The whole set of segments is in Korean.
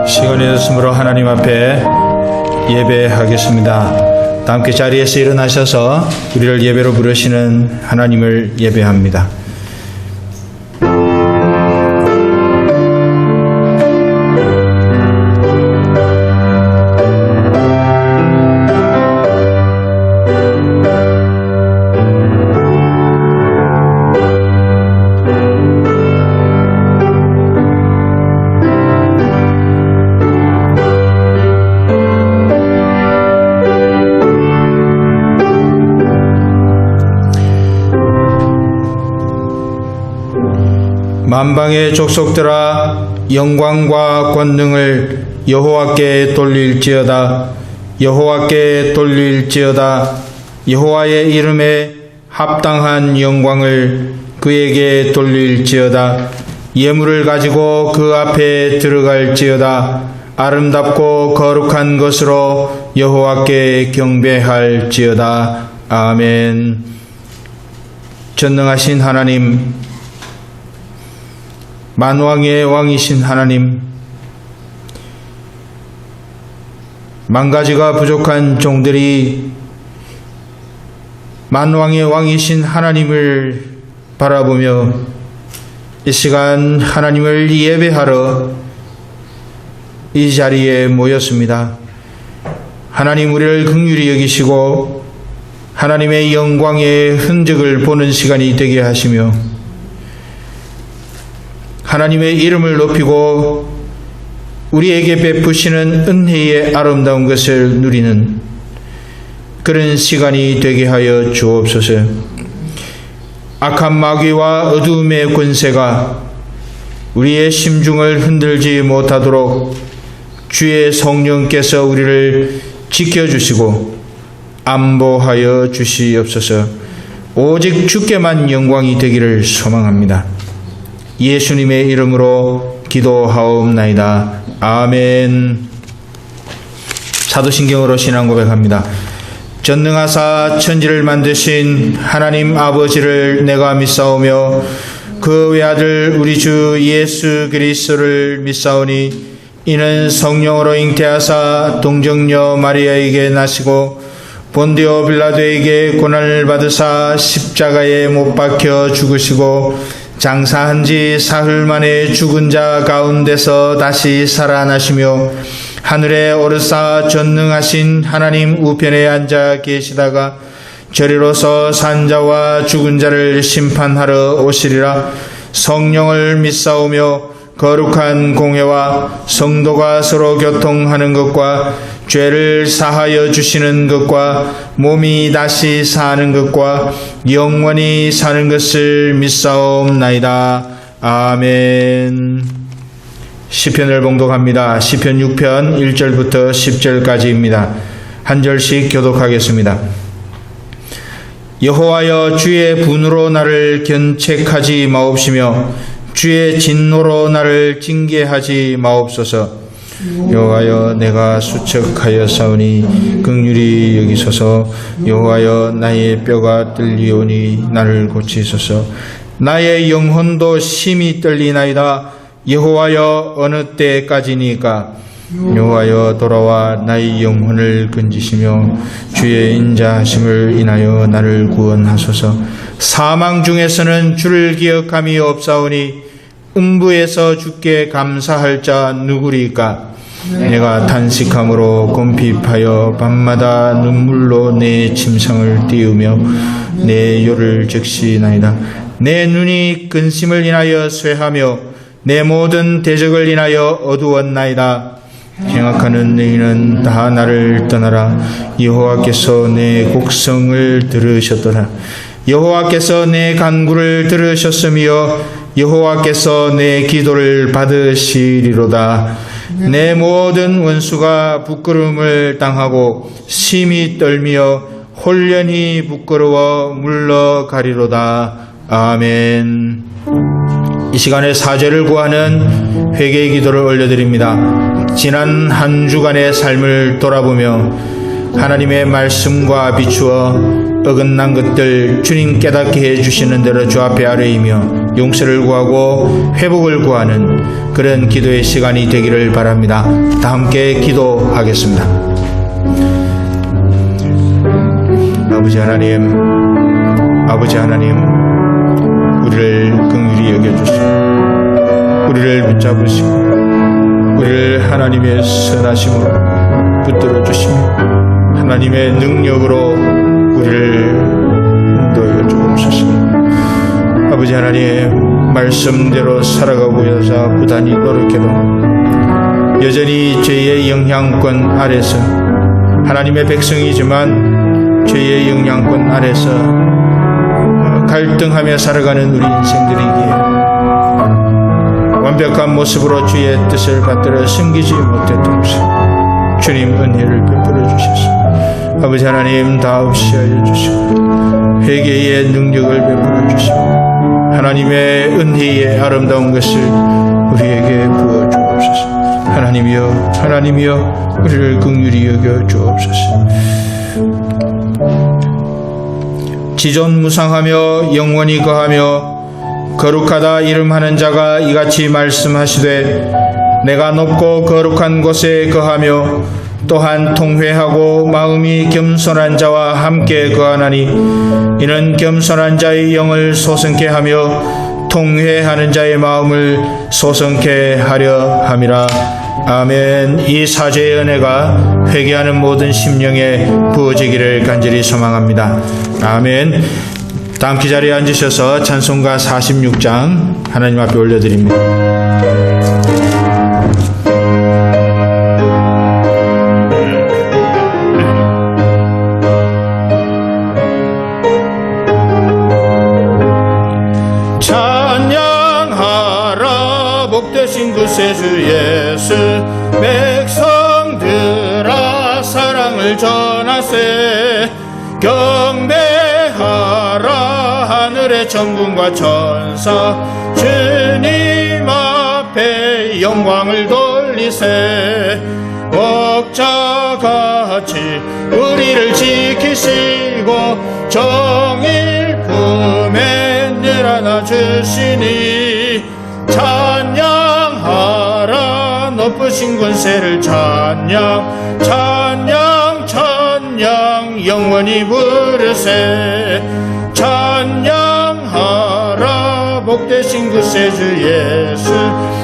시간이 됐으므로 하나님 앞에 예배하겠습니다. 다 함께 자리에서 일어나셔서 우리를 예배로 부르시는 하나님을 예배합니다. 만방의 족속들아 영광과 권능을 여호와께 돌릴지어다. 여호와께 돌릴지어다. 여호와의 이름에 합당한 영광을 그에게 돌릴지어다. 예물을 가지고 그 앞에 들어갈지어다. 아름답고 거룩한 것으로 여호와께 경배할지어다. 아멘. 전능하신 하나님, 만왕의 왕이신 하나님, 만가지가 부족한 종들이 만왕의 왕이신 하나님을 바라보며 이 시간 하나님을 예배하러 이 자리에 모였습니다. 하나님, 우리를 긍휼히 여기시고 하나님의 영광의 흔적을 보는 시간이 되게 하시며 하나님의 이름을 높이고 우리에게 베푸시는 은혜의 아름다운 것을 누리는 그런 시간이 되게 하여 주옵소서. 악한 마귀와 어두움의 권세가 우리의 심중을 흔들지 못하도록 주의 성령께서 우리를 지켜주시고 안보하여 주시옵소서. 오직 주께만 영광이 되기를 소망합니다. 예수님의 이름으로 기도하옵나이다. 아멘. 사도신경으로 신앙 고백합니다. 전능하사 천지를 만드신 하나님 아버지를 내가 믿사오며 그 외아들 우리 주 예수 그리스도를 믿사오니 이는 성령으로 잉태하사 동정녀 마리아에게 나시고 본디오 빌라도에게 고난을 받으사 십자가에 못 박혀 죽으시고 장사한 지 사흘 만에 죽은 자 가운데서 다시 살아나시며 하늘에 오르사 전능하신 하나님 우편에 앉아 계시다가 저리로서 산 자와 죽은 자를 심판하러 오시리라. 성령을 믿사오며 거룩한 공회와 성도가 서로 교통하는 것과 죄를 사하여 주시는 것과 몸이 다시 사는 것과 영원히 사는 것을 믿사옵나이다. 아멘. 시편을 봉독합니다. 시편 6편 1절부터 10절까지입니다. 한 절씩 교독하겠습니다. 여호와여, 주의 분으로 나를 견책하지 마옵시며 주의 진노로 나를 징계하지 마옵소서. 여호와여, 내가 수척하여 싸우니 긍휼히 여기소서. 여호와여, 나의 뼈가 떨리오니 나를 고치소서. 나의 영혼도 심히 떨리나이다. 여호와여, 어느 때까지니까? 여호와여, 돌아와 나의 영혼을 건지시며 주의 인자하심을 인하여 나를 구원하소서. 사망 중에서는 주를 기억함이 없사오니 음부에서 주께 감사할 자 누구리까? 내가 탄식함으로 곰핍하여 밤마다 눈물로 내 침상을 띄우며 내 요를 적시나이다. 내 눈이 근심을 인하여 쇠하며 내 모든 대적을 인하여 어두웠나이다. 행악하는 너희는 다 나를 떠나라. 여호와께서 내 곡성을 들으셨더라. 여호와께서 내 간구를 들으셨으며 여호와께서 내 기도를 받으시리로다. 내 모든 원수가 부끄러움을 당하고 심히 떨며 홀련히 부끄러워 물러가리로다. 아멘. 이 시간에 사죄를 구하는 회개의 기도를 올려드립니다. 지난 한 주간의 삶을 돌아보며 하나님의 말씀과 비추어 어긋난 것들 주님 깨닫게 해주시는 대로 주 앞에 아뢰이며 용서를 구하고 회복을 구하는 그런 기도의 시간이 되기를 바랍니다. 다 함께 기도하겠습니다. 아버지 하나님, 우리를 긍휼히 여겨주시고 우리를 붙잡으시고 우리를 하나님의 선하심으로 붙들어 주시며 하나님의 능력으로 우리를 인도하여 주옵소서. 아버지 하나님, 말씀대로 살아가고 여자 부단히 노력해도 여전히 죄의 영향권 아래서, 하나님의 백성이지만 죄의 영향권 아래서 갈등하며 살아가는 우리 인생들이기에 완벽한 모습으로 주의 뜻을 받들어 섬기지 못했던 것을 주님 은혜를 베풀어 주셔서 아버지 하나님 다 없이 하여 주시고 회개의 능력을 베풀어 주시고 하나님의 은혜의 아름다운 것을 우리에게 부어 주옵소서. 하나님이여 우리를 긍휼히 여겨 주옵소서. 지존무상하며 영원히 거하며 거룩하다 이름하는 자가 이같이 말씀하시되 내가 높고 거룩한 곳에 거하며 또한 통회하고 마음이 겸손한 자와 함께 거하나니 이는 겸손한 자의 영을 소성케 하며 통회하는 자의 마음을 소성케 하려 함이라. 아멘. 이 사죄의 은혜가 회개하는 모든 심령에 부어지기를 간절히 소망합니다. 아멘. 다음 기 자리에 앉으셔서 찬송가 46장 하나님 앞에 올려드립니다. 찬양하라 복되신 구세주 예수 백성들아 사랑을 전하세 경배하라 하늘의 천군과 천사 주님 앞에 영광을 돌리세 목자같이 우리를 지키시고 정일 품에 늘 안아주시니 찬양하라 높으신 권세를 찬양 영원히 부르세 찬양하라 복되신 구세주 예수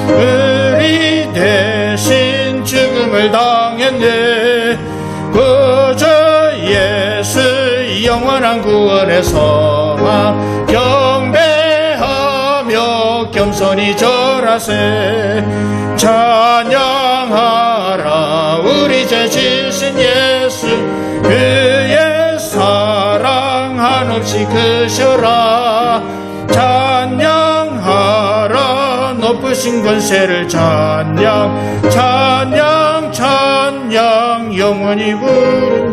우리 대신 죽음을 당했네 구주 예수 영원한 구원의 소망 경배하며 겸손히 절하세 찬양하라 우리 죄 지신 예수 그의 사랑 한없이 크셔라 찬양하라 높으신 권세를 찬양 영원히 부르는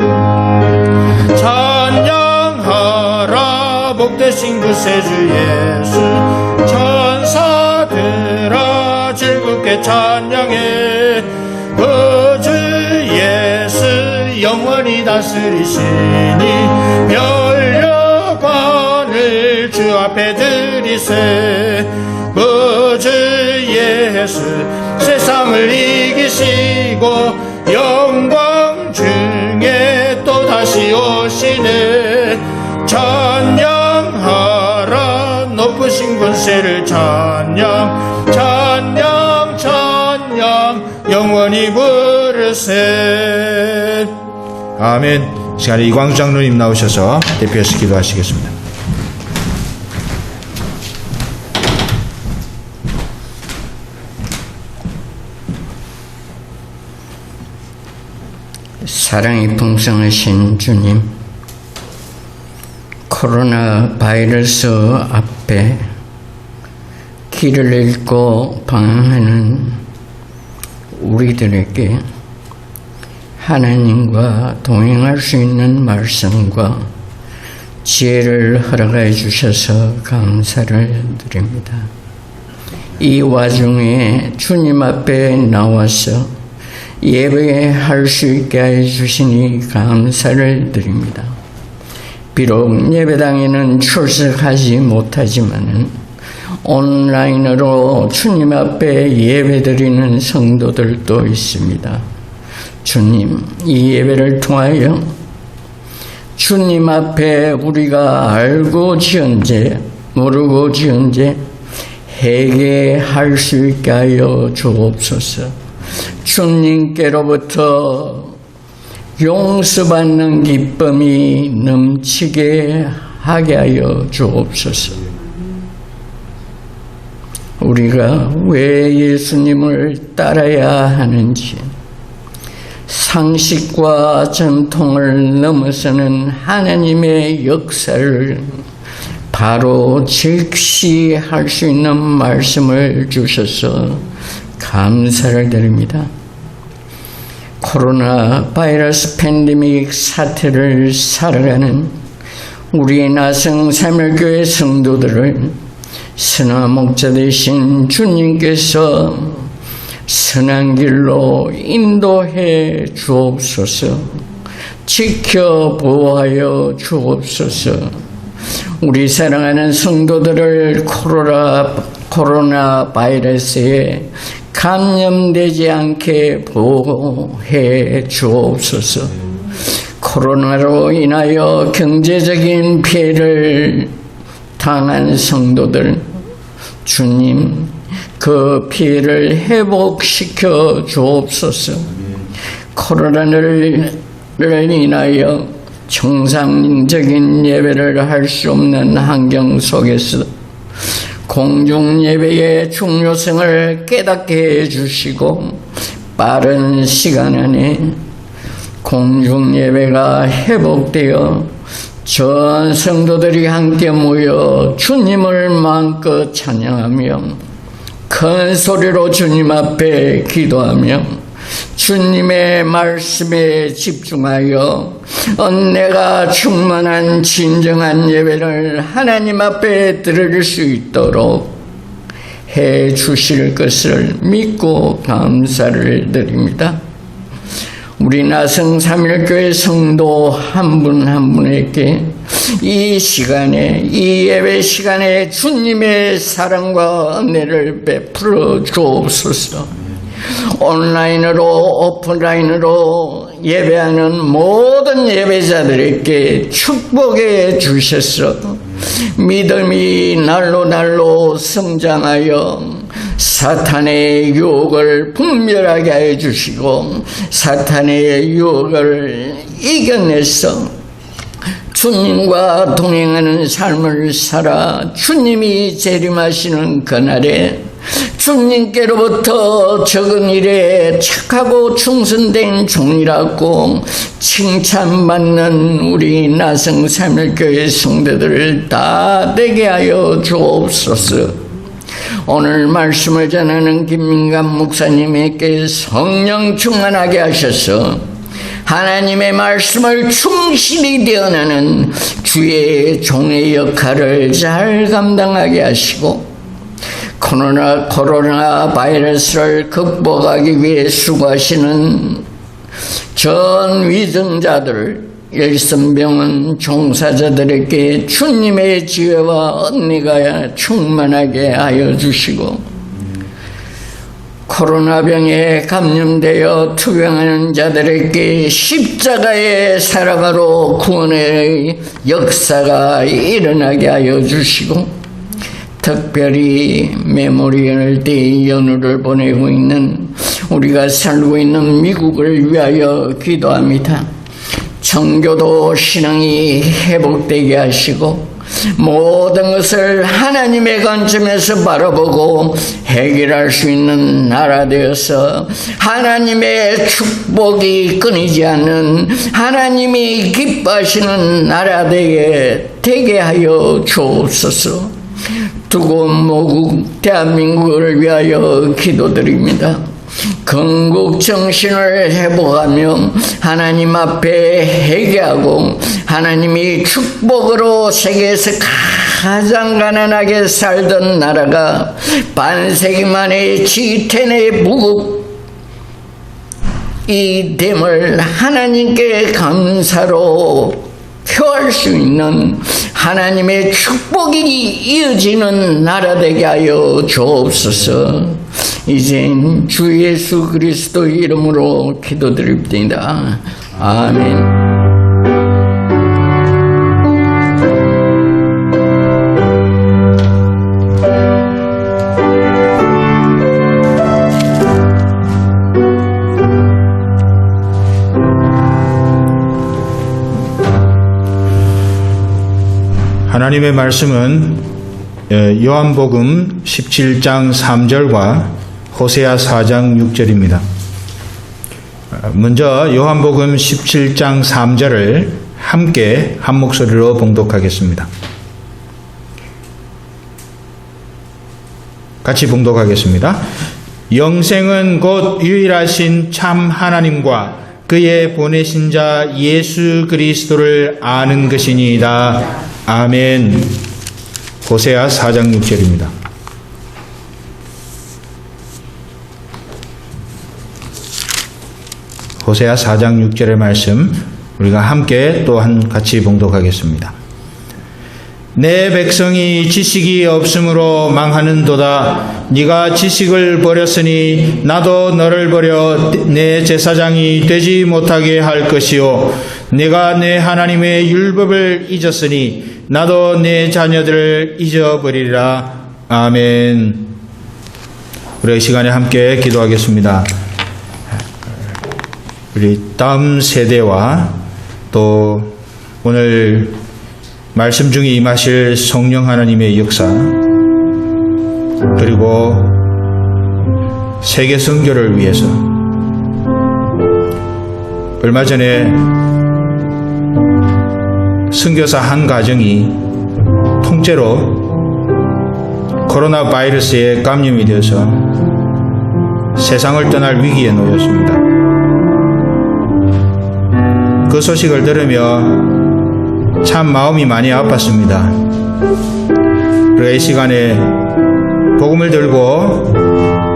찬양하라 복되신 구세주 예수 천사들아 즐겁게 찬양해 구주 예수 영원히 다스리시니 면류관을 주 앞에 드리세 구주 예수 세상을 이기시고 영광 중에 또다시 오시네 찬양하라 높으신 권세를 찬양 영원히 부르세 아멘. 시간에 이광수 장로님 나오셔서 대표해서 기도하시겠습니다. 사랑이 풍성하신 주님, 코로나 바이러스 앞에 길을 잃고 방황하는 우리들에게 하나님과 동행할 수 있는 말씀과 지혜를 허락해 주셔서 감사를 드립니다. 이 와중에 주님 앞에 나와서 예배할 수 있게 해 주시니 감사를 드립니다. 비록 예배당에는 출석하지 못하지만은 온라인으로 주님 앞에 예배드리는 성도들도 있습니다. 주님, 이 예배를 통하여 주님 앞에 우리가 알고 지은지 모르고 지은지 회개할 수 있게 하여 주옵소서. 주님께로부터 용서받는 기쁨이 넘치게 하게 하여 주옵소서. 우리가 왜 예수님을 따라야 하는지, 상식과 전통을 넘어서는 하나님의 역사를 바로 즉시 할 수 있는 말씀을 주셔서 감사를 드립니다. 코로나 바이러스 팬데믹 사태를 살아가는 우리 나성 사물교회 성도들을 선한 목자 되신 주님께서 선한 길로 인도해 주옵소서. 지켜 보호하여 주옵소서. 우리 사랑하는 성도들을 코로나 바이러스에 감염되지 않게 보호해 주옵소서. 코로나로 인하여 경제적인 피해를 당한 성도들, 주님, 그 피해를 회복시켜 주옵소서. 코로나를 인하여 정상적인 예배를 할 수 없는 환경 속에서 공중 예배의 중요성을 깨닫게 해주시고 빠른 시간 안에 공중 예배가 회복되어 전 성도들이 함께 모여 주님을 마음껏 찬양하며 큰 소리로 주님 앞에 기도하며 주님의 말씀에 집중하여 은혜가 충만한 진정한 예배를 하나님 앞에 드릴 수 있도록 해 주실 것을 믿고 감사를 드립니다. 우리 나성 삼일교회 성도 한 분 한 분에게 이 시간에, 이 예배 시간에 주님의 사랑과 은혜를 베풀어 주옵소서. 온라인으로 오프라인으로 예배하는 모든 예배자들에게 축복해 주셔서 믿음이 날로 성장하여 사탄의 유혹을 분별하게 해 주시고 사탄의 유혹을 이겨내서 주님과 동행하는 삶을 살아 주님이 재림하시는 그날에 주님께로부터 적은 일에 착하고 충성된 종이라고 칭찬받는 우리 나성 삼일교회 성도들을 다 되게 하여 주옵소서. 오늘 말씀을 전하는 김민감 목사님에게 성령 충만하게 하셔서 하나님의 말씀을 충실히 대언하는 주의 종의 역할을 잘 감당하게 하시고 코로나 바이러스를 극복하기 위해 수고하시는 전 위정자들, 일선병원 종사자들에게 주님의 지혜와 은혜가 충만하게 하여 주시고 코로나병에 감염되어 투병하는 자들에게 십자가의 사랑으로 구원의 역사가 일어나게 하여 주시고 특별히 메모리얼 데이 연휴를 보내고 있는 우리가 살고 있는 미국을 위하여 기도합니다. 청교도 신앙이 회복되게 하시고 모든 것을 하나님의 관점에서 바라보고 해결할 수 있는 나라 되어서 하나님의 축복이 끊이지 않는 하나님이 기뻐하시는 나라 되게 하여 주옵소서. 두고 모국 대한민국을 위하여 기도드립니다. 건국 정신을 회복하며 하나님 앞에 회개하고 하나님이 축복으로 세계에서 가장 가난하게 살던 나라가 반세기 만에 G10의 무국 이 됨을 하나님께 감사로 표할 수 있는 하나님의 축복이 이어지는 나라 되게 하여 주옵소서. 이젠 주 예수 그리스도 이름으로 기도드립니다. 아멘. 하나님의 말씀은 요한복음 17장 3절과 호세아 4장 6절입니다. 먼저 요한복음 17장 3절을 함께 한 목소리로 봉독하겠습니다. 같이 봉독하겠습니다. 영생은 곧 유일하신 참 하나님과 그의 보내신 자 예수 그리스도를 아는 것이니이다. 아멘. 호세아 4장 6절입니다. 호세아 4장 6절의 말씀 우리가 함께 또한 같이 봉독하겠습니다. 내 백성이 지식이 없으므로 망하는도다. 네가 지식을 버렸으니 나도 너를 버려 내 제사장이 되지 못하게 할 것이요 네가 내 하나님의 율법을 잊었으니 나도 내 자녀들을 잊어버리리라. 아멘. 우리 이 시간에 함께 기도하겠습니다. 우리 다음 세대와 또 오늘 말씀 중에 임하실 성령 하나님의 역사, 그리고 세계 선교를 위해서 얼마 전에 선교사 한 가정이 통째로 코로나 바이러스에 감염이 되어서 세상을 떠날 위기에 놓였습니다. 그 소식을 들으며 참 마음이 많이 아팠습니다. 그래서 이 시간에 복음을 들고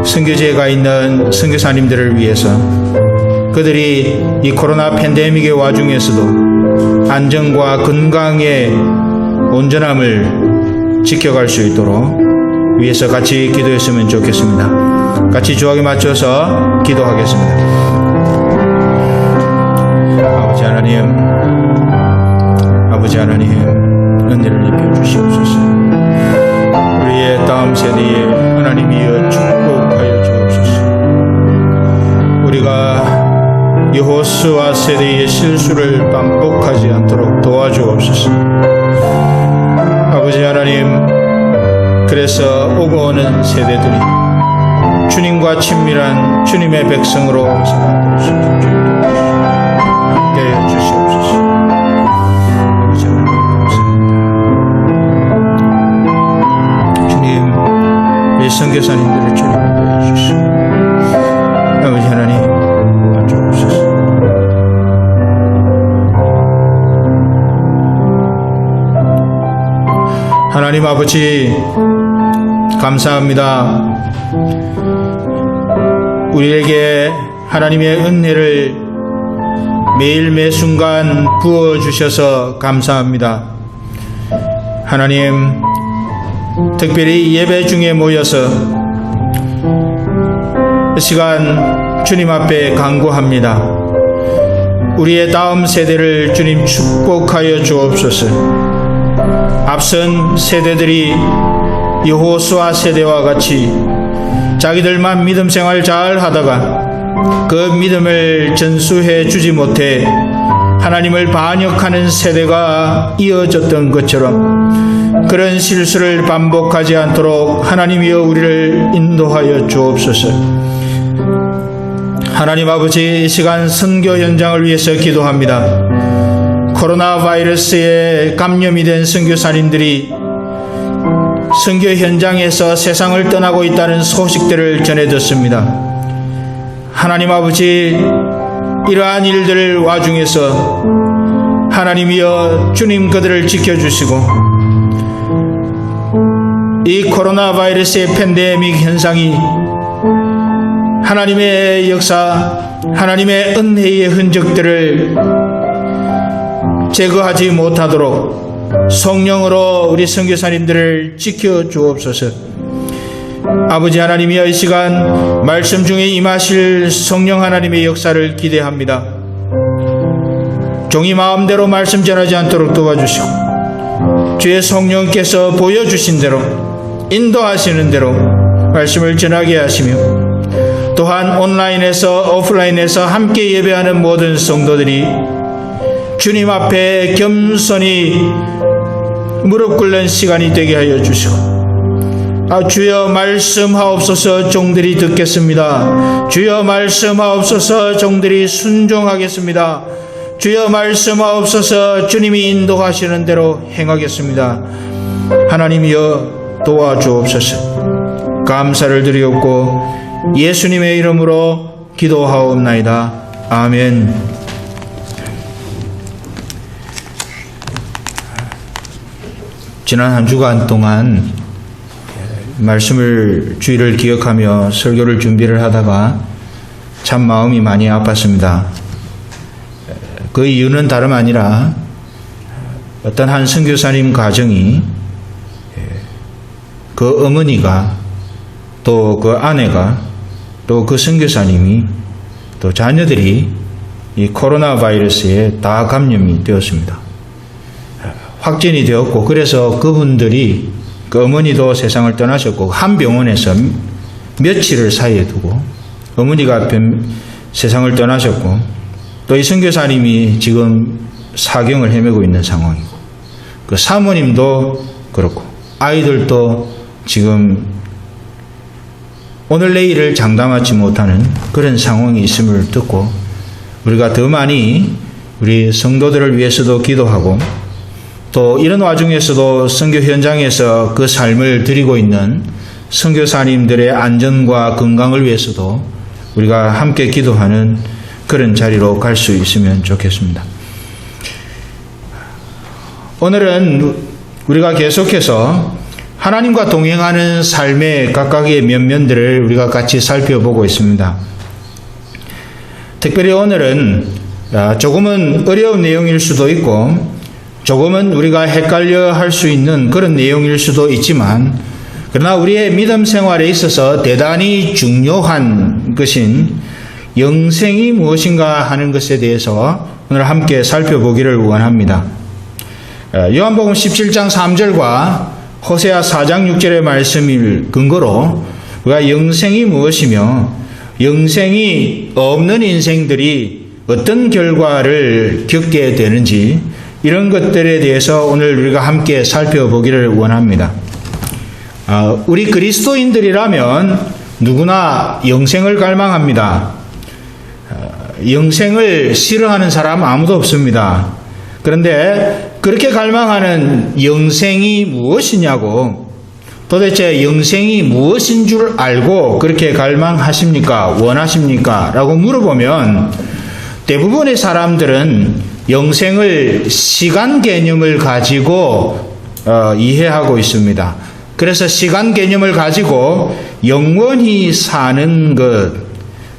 선교지에 가 있는 선교사님들을 위해서 그들이 이 코로나 팬데믹의 와중에서도 안전과 건강의 온전함을 지켜갈 수 있도록 위해서 같이 기도했으면 좋겠습니다. 같이 주악에 맞춰서 기도하겠습니다. 아버지 하나님 은혜를 입혀 주시옵소서. 우리의 다음 세대에 하나님이여 축복하여 주옵소서. 우리가 여호수아 세대의 실수를 반복하지 않도록 도와주옵소서. 아버지 하나님, 그래서 오고 오는 세대들이 주님과 친밀한 주님의 백성으로 살아갈 수 있도록 함께해 주시옵소서. 아버지 하나님 감사합니다. 주님, 이 선교사님들을 주님 인도해 주시고 아버지 하나님 도와주옵소서. 하나님 아버지 감사합니다. 우리에게 하나님의 은혜를 매일 매순간 부어주셔서 감사합니다. 하나님, 특별히 예배 중에 모여서 이 시간 주님 앞에 간구합니다. 우리의 다음 세대를 주님 축복하여 주옵소서. 앞선 세대들이 여호수아 세대와 같이 자기들만 믿음 생활 잘 하다가 그 믿음을 전수해 주지 못해 하나님을 반역하는 세대가 이어졌던 것처럼 그런 실수를 반복하지 않도록 하나님이여 우리를 인도하여 주옵소서. 하나님 아버지, 이 시간 선교 현장을 위해서 기도합니다. 코로나 바이러스에 감염이 된 선교사님들이 선교 현장에서 세상을 떠나고 있다는 소식들을 전해 듣습니다. 하나님 아버지, 이러한 일들 와중에서 하나님이여 주님 그들을 지켜주시고 이 코로나 바이러스의 팬데믹 현상이 하나님의 역사, 하나님의 은혜의 흔적들을 제거하지 못하도록 성령으로 우리 선교사님들을 지켜 주옵소서. 아버지 하나님이여, 이 시간 말씀 중에 임하실 성령 하나님의 역사를 기대합니다. 종이 마음대로 말씀 전하지 않도록 도와주시고 주의 성령께서 보여주신 대로 인도하시는 대로 말씀을 전하게 하시며, 또한 온라인에서 오프라인에서 함께 예배하는 모든 성도들이 주님 앞에 겸손히 무릎 꿇는 시간이 되게 하여 주시고, 주여 말씀하옵소서. 종들이 듣겠습니다. 주여 말씀하옵소서. 종들이 순종하겠습니다. 주여 말씀하옵소서. 주님이 인도하시는 대로 행하겠습니다. 하나님이여 도와주옵소서. 감사를 드리옵고 예수님의 이름으로 기도하옵나이다. 아멘. 지난 한 주간 동안 말씀을 주의를 기억하며 설교를 준비를 하다가 참 마음이 많이 아팠습니다. 그 이유는 다름 아니라 어떤 한 선교사님 가정이 그 어머니가 또 그 아내가 또 그 선교사님이 또 자녀들이 이 코로나 바이러스에 다 감염이 되었습니다. 확진이 되었고, 그래서 그분들이, 그 어머니도 세상을 떠나셨고, 한 병원에서 며칠을 사이에 두고 어머니가 세상을 떠나셨고, 또 이 선교사님이 지금 사경을 헤매고 있는 상황이고, 그 사모님도 그렇고, 아이들도 지금 오늘 내일을 장담하지 못하는 그런 상황이 있음을 듣고, 우리가 더 많이 우리 성도들을 위해서도 기도하고, 또 이런 와중에서도 선교 현장에서 그 삶을 드리고 있는 선교사님들의 안전과 건강을 위해서도 우리가 함께 기도하는 그런 자리로 갈 수 있으면 좋겠습니다. 오늘은 우리가 계속해서 하나님과 동행하는 삶의 각각의 면면들을 우리가 같이 살펴보고 있습니다. 특별히 오늘은 조금은 어려운 내용일 수도 있고, 조금은 우리가 헷갈려 할 수 있는 그런 내용일 수도 있지만, 그러나 우리의 믿음 생활에 있어서 대단히 중요한 것인 영생이 무엇인가 하는 것에 대해서 오늘 함께 살펴보기를 원합니다. 요한복음 17장 3절과 호세아 4장 6절의 말씀을 근거로 우리가 영생이 무엇이며 영생이 없는 인생들이 어떤 결과를 겪게 되는지, 이런 것들에 대해서 오늘 우리가 함께 살펴보기를 원합니다. 우리 그리스도인들이라면 누구나 영생을 갈망합니다. 영생을 싫어하는 사람 아무도 없습니다. 그런데 그렇게 갈망하는 영생이 무엇이냐고, 도대체 영생이 무엇인 줄 알고 그렇게 갈망하십니까? 원하십니까? 라고 물어보면 대부분의 사람들은 영생을 시간 개념을 가지고 이해하고 있습니다. 그래서 시간 개념을 가지고 영원히 사는 것,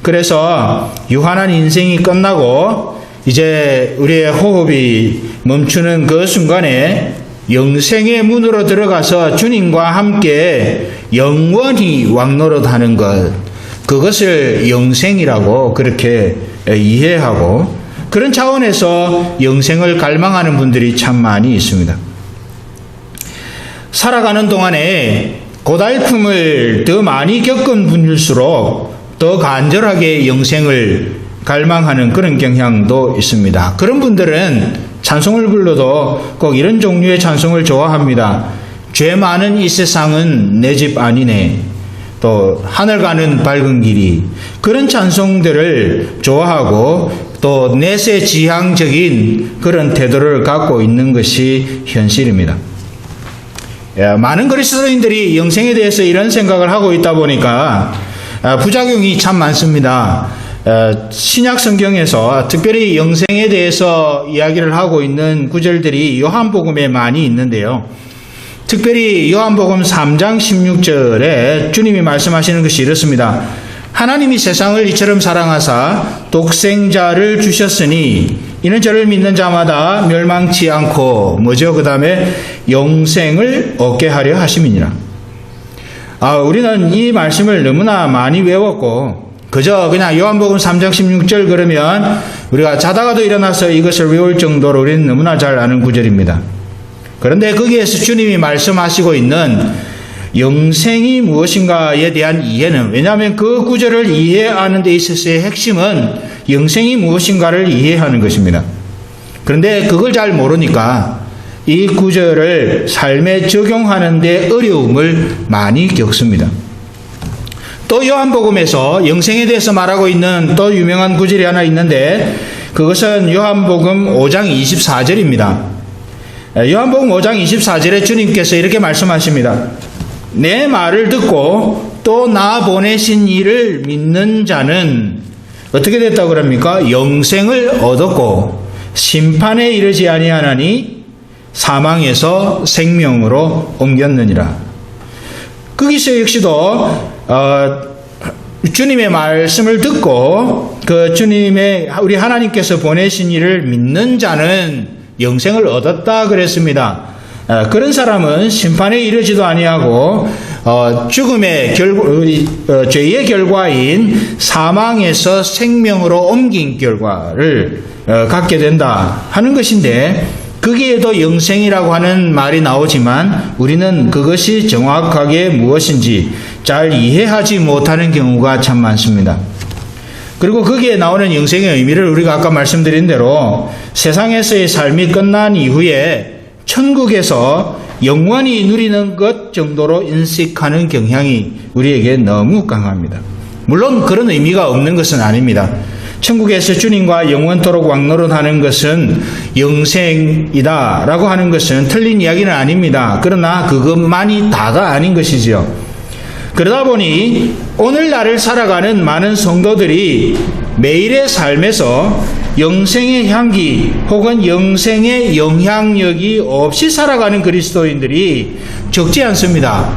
그래서 유한한 인생이 끝나고 이제 우리의 호흡이 멈추는 그 순간에 영생의 문으로 들어가서 주님과 함께 영원히 왕노릇하는 것, 그것을 영생이라고 그렇게 이해하고, 그런 차원에서 영생을 갈망하는 분들이 참 많이 있습니다. 살아가는 동안에 고달픔을 더 많이 겪은 분일수록 더 간절하게 영생을 갈망하는 그런 경향도 있습니다. 그런 분들은 찬송을 불러도 꼭 이런 종류의 찬송을 좋아합니다. 죄 많은 이 세상은 내 집 아니네, 또 하늘 가는 밝은 길이, 그런 찬송들을 좋아하고 또 내세지향적인 그런 태도를 갖고 있는 것이 현실입니다. 많은 그리스도인들이 영생에 대해서 이런 생각을 하고 있다 보니까 부작용이 참 많습니다. 신약 성경에서 특별히 영생에 대해서 이야기를 하고 있는 구절들이 요한복음에 많이 있는데요. 특별히 요한복음 3장 16절에 주님이 말씀하시는 것이 이렇습니다. 하나님이 세상을 이처럼 사랑하사 독생자를 주셨으니 이는 저를 믿는 자마다 멸망치 않고 뭐죠? 그 다음에 영생을 얻게 하려 하심이니라. 우리는 이 말씀을 너무나 많이 외웠고 그저 그냥 요한복음 3장 16절 그러면 우리가 자다가도 일어나서 이것을 외울 정도로 우리는 너무나 잘 아는 구절입니다. 그런데 거기에서 주님이 말씀하시고 있는 영생이 무엇인가에 대한 이해는, 왜냐하면 그 구절을 이해하는 데 있어서의 핵심은 영생이 무엇인가를 이해하는 것입니다. 그런데 그걸 잘 모르니까 이 구절을 삶에 적용하는 데 어려움을 많이 겪습니다. 또 요한복음에서 영생에 대해서 말하고 있는 또 유명한 구절이 하나 있는데 그것은 요한복음 5장 24절입니다. 요한복음 5장 24절에 주님께서 이렇게 말씀하십니다. 내 말을 듣고 또 나 보내신 이를 믿는 자는 어떻게 됐다고 그럽니까? 영생을 얻었고 심판에 이르지 아니하나니 사망에서 생명으로 옮겼느니라. 거기서 역시도 주님의 말씀을 듣고 그 주님의 우리 하나님께서 보내신 이를 믿는 자는 영생을 얻었다 그랬습니다. 그런 사람은 심판에 이르지도 아니하고 죽음의 죄의 결과인 사망에서 생명으로 옮긴 결과를 갖게 된다 하는 것인데 거기에도 영생이라고 하는 말이 나오지만 우리는 그것이 정확하게 무엇인지 잘 이해하지 못하는 경우가 참 많습니다. 그리고 거기에 나오는 영생의 의미를 우리가 아까 말씀드린 대로 세상에서의 삶이 끝난 이후에 천국에서 영원히 누리는 것 정도로 인식하는 경향이 우리에게 너무 강합니다. 물론 그런 의미가 없는 것은 아닙니다. 천국에서 주님과 영원토록 왕노릇하는 것은 영생이다 라고 하는 것은 틀린 이야기는 아닙니다. 그러나 그것만이 다가 아닌 것이지요. 그러다 보니 오늘날을 살아가는 많은 성도들이 매일의 삶에서 영생의 향기 혹은 영생의 영향력이 없이 살아가는 그리스도인들이 적지 않습니다.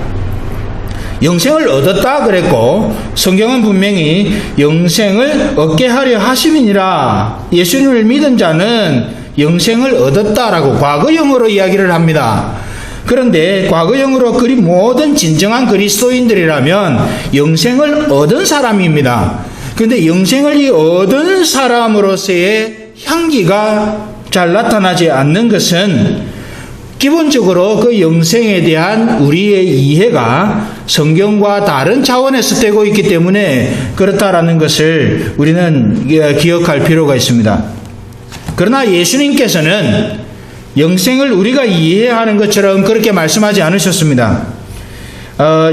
영생을 얻었다 그랬고 성경은 분명히 영생을 얻게 하려 하심이니라. 예수님을 믿은 자는 영생을 얻었다라고 과거형으로 이야기를 합니다. 그런데 과거형으로 그리 모든 진정한 그리스도인들이라면 영생을 얻은 사람입니다. 그런데 영생을 얻은 사람으로서의 향기가 잘 나타나지 않는 것은 기본적으로 그 영생에 대한 우리의 이해가 성경과 다른 차원에서 되고 있기 때문에 그렇다라는 것을 우리는 기억할 필요가 있습니다. 그러나 예수님께서는 영생을 우리가 이해하는 것처럼 그렇게 말씀하지 않으셨습니다.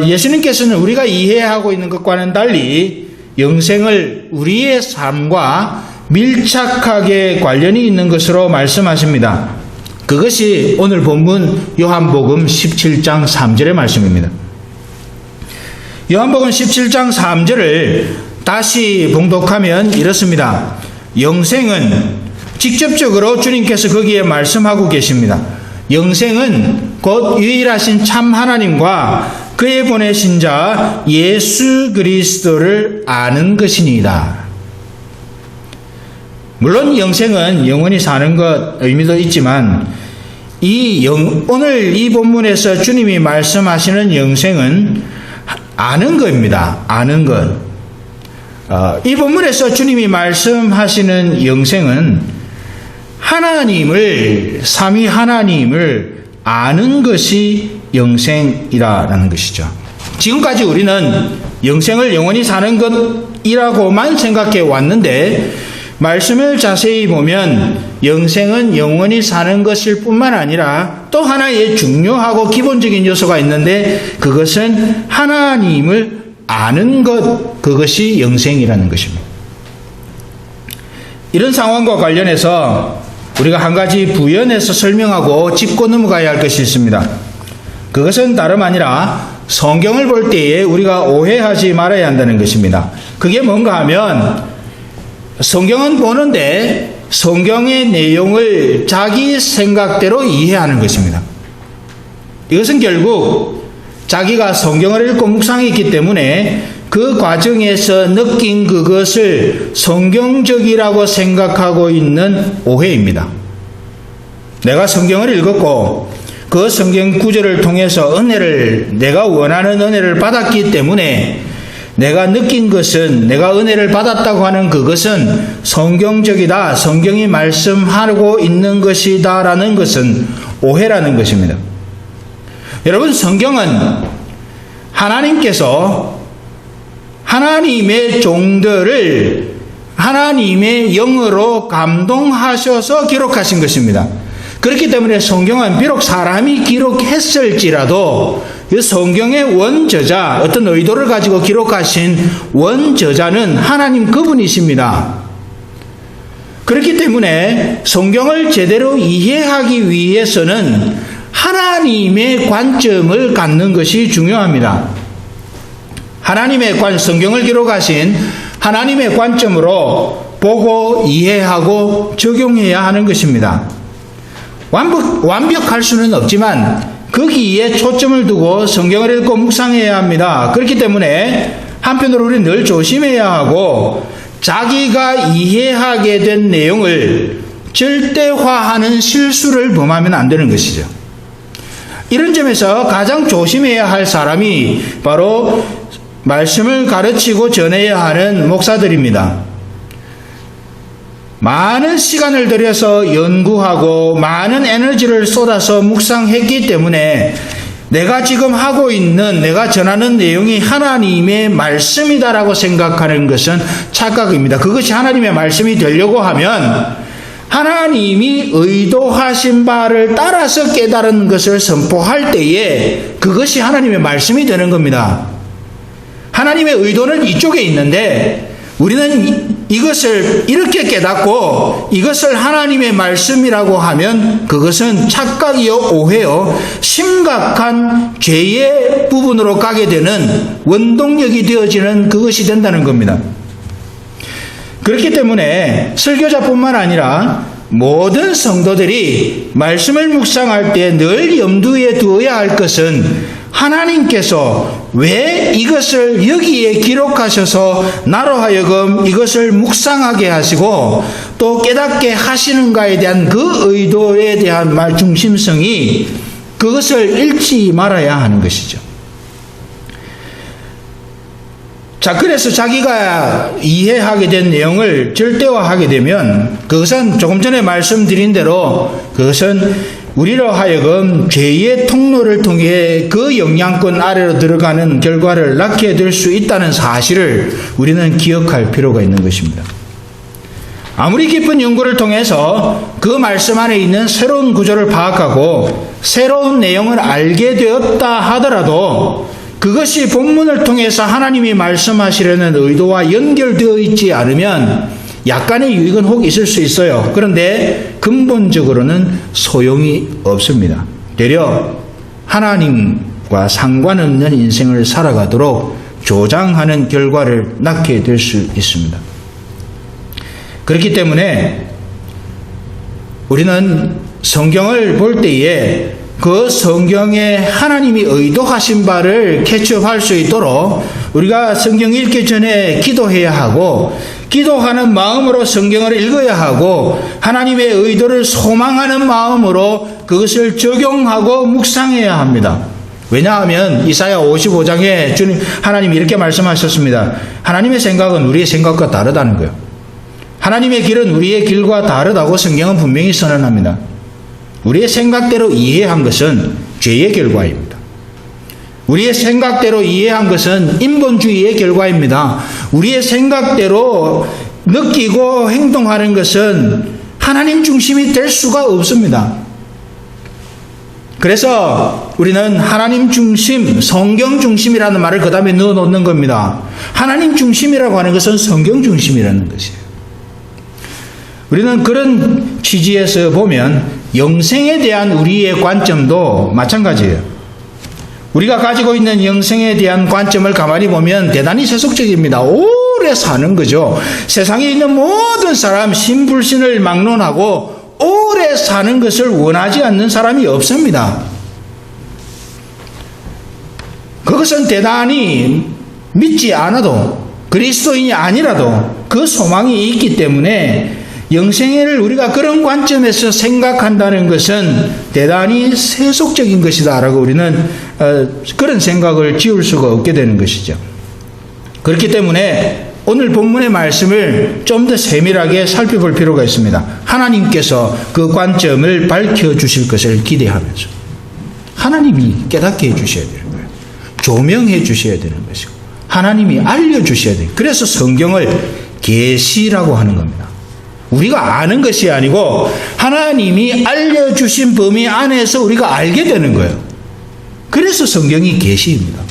예수님께서는 우리가 이해하고 있는 것과는 달리 영생을 우리의 삶과 밀착하게 관련이 있는 것으로 말씀하십니다. 그것이 오늘 본문 요한복음 17장 3절의 말씀입니다. 요한복음 17장 3절을 다시 봉독하면 이렇습니다. 영생은 직접적으로 주님께서 거기에 말씀하고 계십니다. 영생은 곧 유일하신 참 하나님과 그의 보내신 자 예수 그리스도를 아는 것이니이다. 물론 영생은 영원히 사는 것 의미도 있지만 오늘 이 본문에서 주님이 말씀하시는 영생은 아는 것입니다. 아는 것. 이 본문에서 주님이 말씀하시는 영생은 하나님을, 삼위 하나님을 아는 것이 영생이라는 것이죠. 지금까지 우리는 영생을 영원히 사는 것이라고만 생각해 왔는데 말씀을 자세히 보면 영생은 영원히 사는 것일 뿐만 아니라 또 하나의 중요하고 기본적인 요소가 있는데 그것은 하나님을 아는 것, 그것이 영생이라는 것입니다. 이런 상황과 관련해서 우리가 한 가지 부연해서 설명하고 짚고 넘어가야 할 것이 있습니다. 그것은 다름 아니라 성경을 볼 때에 우리가 오해하지 말아야 한다는 것입니다. 그게 뭔가 하면 성경은 보는데 성경의 내용을 자기 생각대로 이해하는 것입니다. 이것은 결국 자기가 성경을 읽고 묵상했기 때문에 그 과정에서 느낀 그것을 성경적이라고 생각하고 있는 오해입니다. 내가 성경을 읽었고 그 성경 구절을 통해서 내가 원하는 은혜를 받았기 때문에 내가 느낀 것은, 내가 은혜를 받았다고 하는 그것은 성경적이다, 성경이 말씀하고 있는 것이다 라는 것은 오해라는 것입니다. 여러분, 성경은 하나님께서 하나님의 종들을 하나님의 영으로 감동하셔서 기록하신 것입니다. 그렇기 때문에 성경은 비록 사람이 기록했을지라도 이 성경의 원저자, 어떤 의도를 가지고 기록하신 원저자는 하나님 그분이십니다. 그렇기 때문에 성경을 제대로 이해하기 위해서는 하나님의 관점을 갖는 것이 중요합니다. 성경을 기록하신 하나님의 관점으로 보고 이해하고 적용해야 하는 것입니다. 완벽할 수는 없지만 거기에 초점을 두고 성경을 읽고 묵상해야 합니다. 그렇기 때문에 한편으로 우리는 늘 조심해야 하고 자기가 이해하게 된 내용을 절대화하는 실수를 범하면 안 되는 것이죠. 이런 점에서 가장 조심해야 할 사람이 바로 말씀을 가르치고 전해야 하는 목사들입니다. 많은 시간을 들여서 연구하고 많은 에너지를 쏟아서 묵상했기 때문에 내가 지금 하고 있는, 내가 전하는 내용이 하나님의 말씀이다라고 생각하는 것은 착각입니다. 그것이 하나님의 말씀이 되려고 하면 하나님이 의도하신 바를 따라서 깨달은 것을 선포할 때에 그것이 하나님의 말씀이 되는 겁니다. 하나님의 의도는 이쪽에 있는데 우리는 이것을 이렇게 깨닫고 이것을 하나님의 말씀이라고 하면 그것은 착각이요 오해요 심각한 죄의 부분으로 가게 되는 원동력이 되어지는 그것이 된다는 겁니다. 그렇기 때문에 설교자뿐만 아니라 모든 성도들이 말씀을 묵상할 때 늘 염두에 두어야 할 것은 하나님께서 왜 이것을 여기에 기록하셔서 나로 하여금 이것을 묵상하게 하시고 또 깨닫게 하시는가에 대한 그 의도에 대한 중심성이 그것을 잃지 말아야 하는 것이죠. 자, 그래서 자기가 이해하게 된 내용을 절대화하게 되면 그것은 조금 전에 말씀드린 대로 그것은 우리로 하여금 죄의 통로를 통해 그 영향권 아래로 들어가는 결과를 낳게 될 수 있다는 사실을 우리는 기억할 필요가 있는 것입니다. 아무리 깊은 연구를 통해서 그 말씀 안에 있는 새로운 구조를 파악하고 새로운 내용을 알게 되었다 하더라도 그것이 본문을 통해서 하나님이 말씀하시려는 의도와 연결되어 있지 않으면 약간의 유익은 혹 있을 수 있어요. 그런데 근본적으로는 소용이 없습니다. 되려 하나님과 상관없는 인생을 살아가도록 조장하는 결과를 낳게 될 수 있습니다. 그렇기 때문에 우리는 성경을 볼 때에 그 성경에 하나님이 의도하신 바를 캐치업할 수 있도록 우리가 성경 읽기 전에 기도해야 하고 기도하는 마음으로 성경을 읽어야 하고 하나님의 의도를 소망하는 마음으로 그것을 적용하고 묵상해야 합니다. 왜냐하면 이사야 55장에 하나님이 이렇게 말씀하셨습니다. 하나님의 생각은 우리의 생각과 다르다는 거예요. 하나님의 길은 우리의 길과 다르다고 성경은 분명히 선언합니다. 우리의 생각대로 이해한 것은 죄의 결과입니다. 우리의 생각대로 이해한 것은 인본주의의 결과입니다. 우리의 생각대로 느끼고 행동하는 것은 하나님 중심이 될 수가 없습니다. 그래서 우리는 하나님 중심, 성경 중심이라는 말을 그 다음에 넣어 놓는 겁니다. 하나님 중심이라고 하는 것은 성경 중심이라는 것이에요. 우리는 그런 취지에서 보면 영생에 대한 우리의 관점도 마찬가지예요. 우리가 가지고 있는 영생에 대한 관점을 가만히 보면 대단히 세속적입니다. 오래 사는 거죠. 세상에 있는 모든 사람 신불신을 막론하고 오래 사는 것을 원하지 않는 사람이 없습니다. 그것은 대단히 믿지 않아도 그리스도인이 아니라도 그 소망이 있기 때문에 영생애를 우리가 그런 관점에서 생각한다는 것은 대단히 세속적인 것이다라고 우리는 그런 생각을 지울 수가 없게 되는 것이죠. 그렇기 때문에 오늘 본문의 말씀을 좀 더 세밀하게 살펴볼 필요가 있습니다. 하나님께서 그 관점을 밝혀주실 것을 기대하면서 하나님이 깨닫게 해주셔야 되는 거예요. 조명해 주셔야 되는 것이고 하나님이 알려주셔야 돼요. 그래서 성경을 계시라고 하는 겁니다. 우리가 아는 것이 아니고 하나님이 알려주신 범위 안에서 우리가 알게 되는 거예요. 그래서 성경이 계시입니다.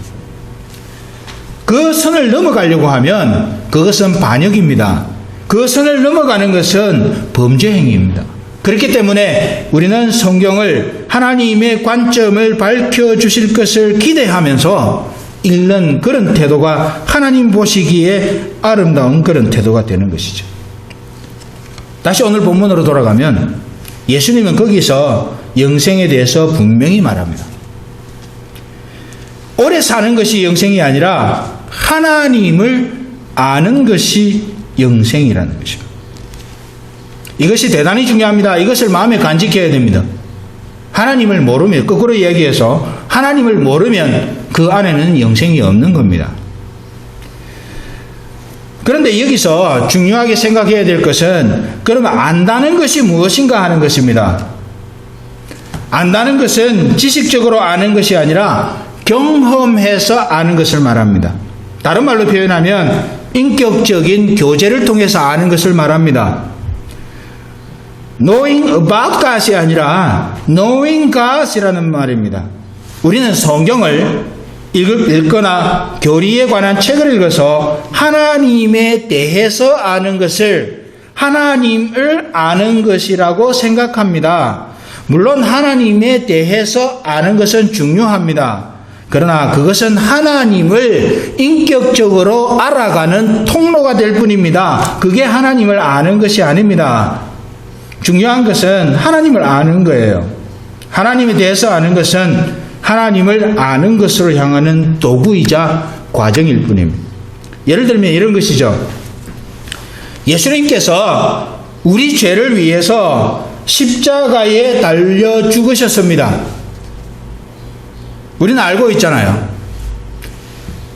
그 선을 넘어가려고 하면 그것은 반역입니다. 그 선을 넘어가는 것은 범죄 행위입니다. 그렇기 때문에 우리는 성경을 하나님의 관점을 밝혀주실 것을 기대하면서 읽는 그런 태도가 하나님 보시기에 아름다운 그런 태도가 되는 것이죠. 다시 오늘 본문으로 돌아가면 예수님은 거기서 영생에 대해서 분명히 말합니다. 오래 사는 것이 영생이 아니라 하나님을 아는 것이 영생이라는 것입니다. 이것이 대단히 중요합니다. 이것을 마음에 간직해야 됩니다. 하나님을 모르면, 거꾸로 이야기해서 하나님을 모르면 그 안에는 영생이 없는 겁니다. 그런데 여기서 중요하게 생각해야 될 것은 그러면 안다는 것이 무엇인가 하는 것입니다. 안다는 것은 지식적으로 아는 것이 아니라 경험해서 아는 것을 말합니다. 다른 말로 표현하면 인격적인 교제를 통해서 아는 것을 말합니다. knowing about God이 아니라 knowing God이라는 말입니다. 우리는 성경을 읽거나 교리에 관한 책을 읽어서 하나님에 대해서 아는 것을 하나님을 아는 것이라고 생각합니다. 물론 하나님에 대해서 아는 것은 중요합니다. 그러나 그것은 하나님을 인격적으로 알아가는 통로가 될 뿐입니다. 그게 하나님을 아는 것이 아닙니다. 중요한 것은 하나님을 아는 거예요. 하나님에 대해서 아는 것은 하나님을 아는 것으로 향하는 도구이자 과정일 뿐입니다. 예를 들면 이런 것이죠. 예수님께서 우리 죄를 위해서 십자가에 달려 죽으셨습니다. 우리는 알고 있잖아요.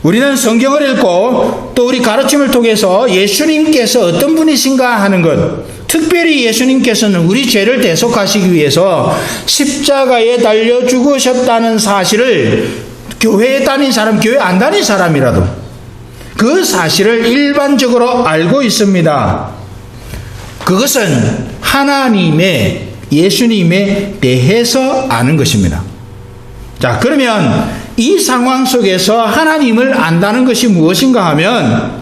우리는 성경을 읽고 또 우리 가르침을 통해서 예수님께서 어떤 분이신가 하는 것, 특별히 예수님께서는 우리 죄를 대속하시기 위해서 십자가에 달려 죽으셨다는 사실을 교회에 다닌 사람, 교회 안 다닌 사람이라도 그 사실을 일반적으로 알고 있습니다. 그것은 하나님의, 예수님에 대해서 아는 것입니다. 자, 그러면 이 상황 속에서 하나님을 안다는 것이 무엇인가 하면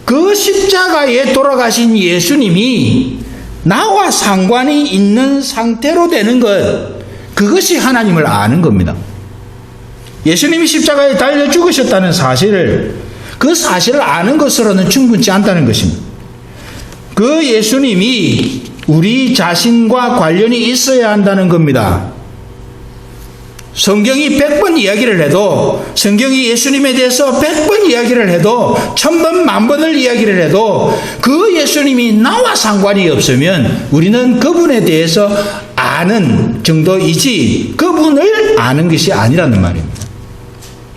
그 십자가에 돌아가신 예수님이 나와 상관이 있는 상태로 되는 것, 그것이 하나님을 아는 겁니다. 예수님이 십자가에 달려 죽으셨다는 사실을, 그 사실을 아는 것으로는 충분치 않다는 것입니다. 그 예수님이 우리 자신과 관련이 있어야 한다는 겁니다. 성경이 100번 이야기를 해도, 성경이 예수님에 대해서 100번 이야기를 해도, 1000번, 10,000번을 이야기를 해도 그 예수님이 나와 상관이 없으면 우리는 그분에 대해서 아는 정도이지 그분을 아는 것이 아니라는 말입니다.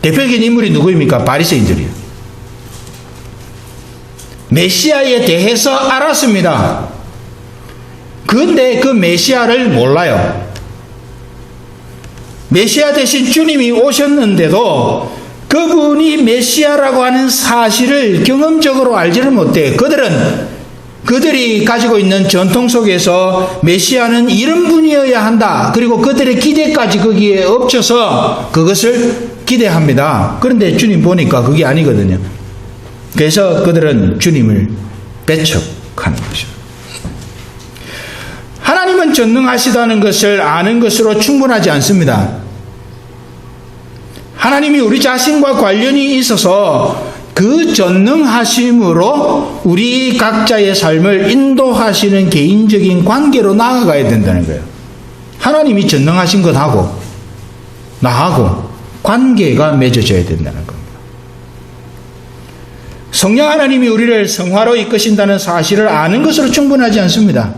대표적인 인물이 누구입니까? 바리새인들이에요. 메시아에 대해서 알았습니다. 그런데 그 메시아를 몰라요. 메시아 대신 주님이 오셨는데도 그분이 메시아라고 하는 사실을 경험적으로 알지를 못해. 그들이 가지고 있는 전통 속에서 메시아는 이런 분이어야 한다. 그리고 그들의 기대까지 거기에 엎쳐서 그것을 기대합니다. 그런데 주님 보니까 그게 아니거든요. 그래서 그들은 주님을 배척하는 것이죠. 하나님은 전능하시다는 것을 아는 것으로 충분하지 않습니다. 하나님이 우리 자신과 관련이 있어서 그 전능하심으로 우리 각자의 삶을 인도하시는 개인적인 관계로 나아가야 된다는 거예요. 하나님이 전능하신 것하고 나하고 관계가 맺어져야 된다는 겁니다. 성령 하나님이 우리를 성화로 이끄신다는 사실을 아는 것으로 충분하지 않습니다.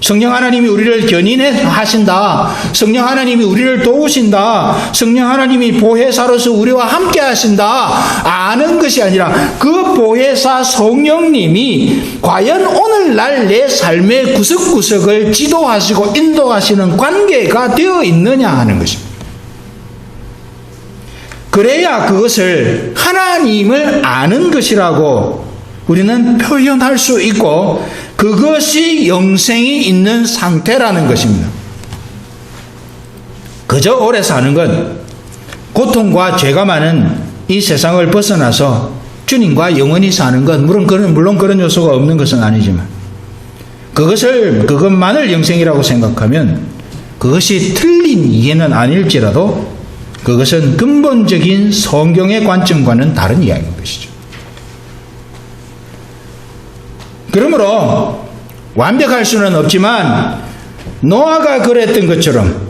성령 하나님이 우리를 견인해 하신다. 성령 하나님이 우리를 도우신다. 성령 하나님이 보혜사로서 우리와 함께 하신다. 아는 것이 아니라 그 보혜사 성령님이 과연 오늘날 내 삶의 구석구석을 지도하시고 인도하시는 관계가 되어 있느냐 하는 것입니다. 그래야 그것을 하나님을 아는 것이라고 우리는 표현할 수 있고 그것이 영생이 있는 상태라는 것입니다. 그저 오래 사는 건 고통과 죄가 많은 이 세상을 벗어나서 주님과 영원히 사는 것, 물론 그런 요소가 없는 것은 아니지만 그것만을 영생이라고 생각하면 그것이 틀린 이해는 아닐지라도 그것은 근본적인 성경의 관점과는 다른 이야기인 것이죠. 그러므로 완벽할 수는 없지만 노아가 그랬던 것처럼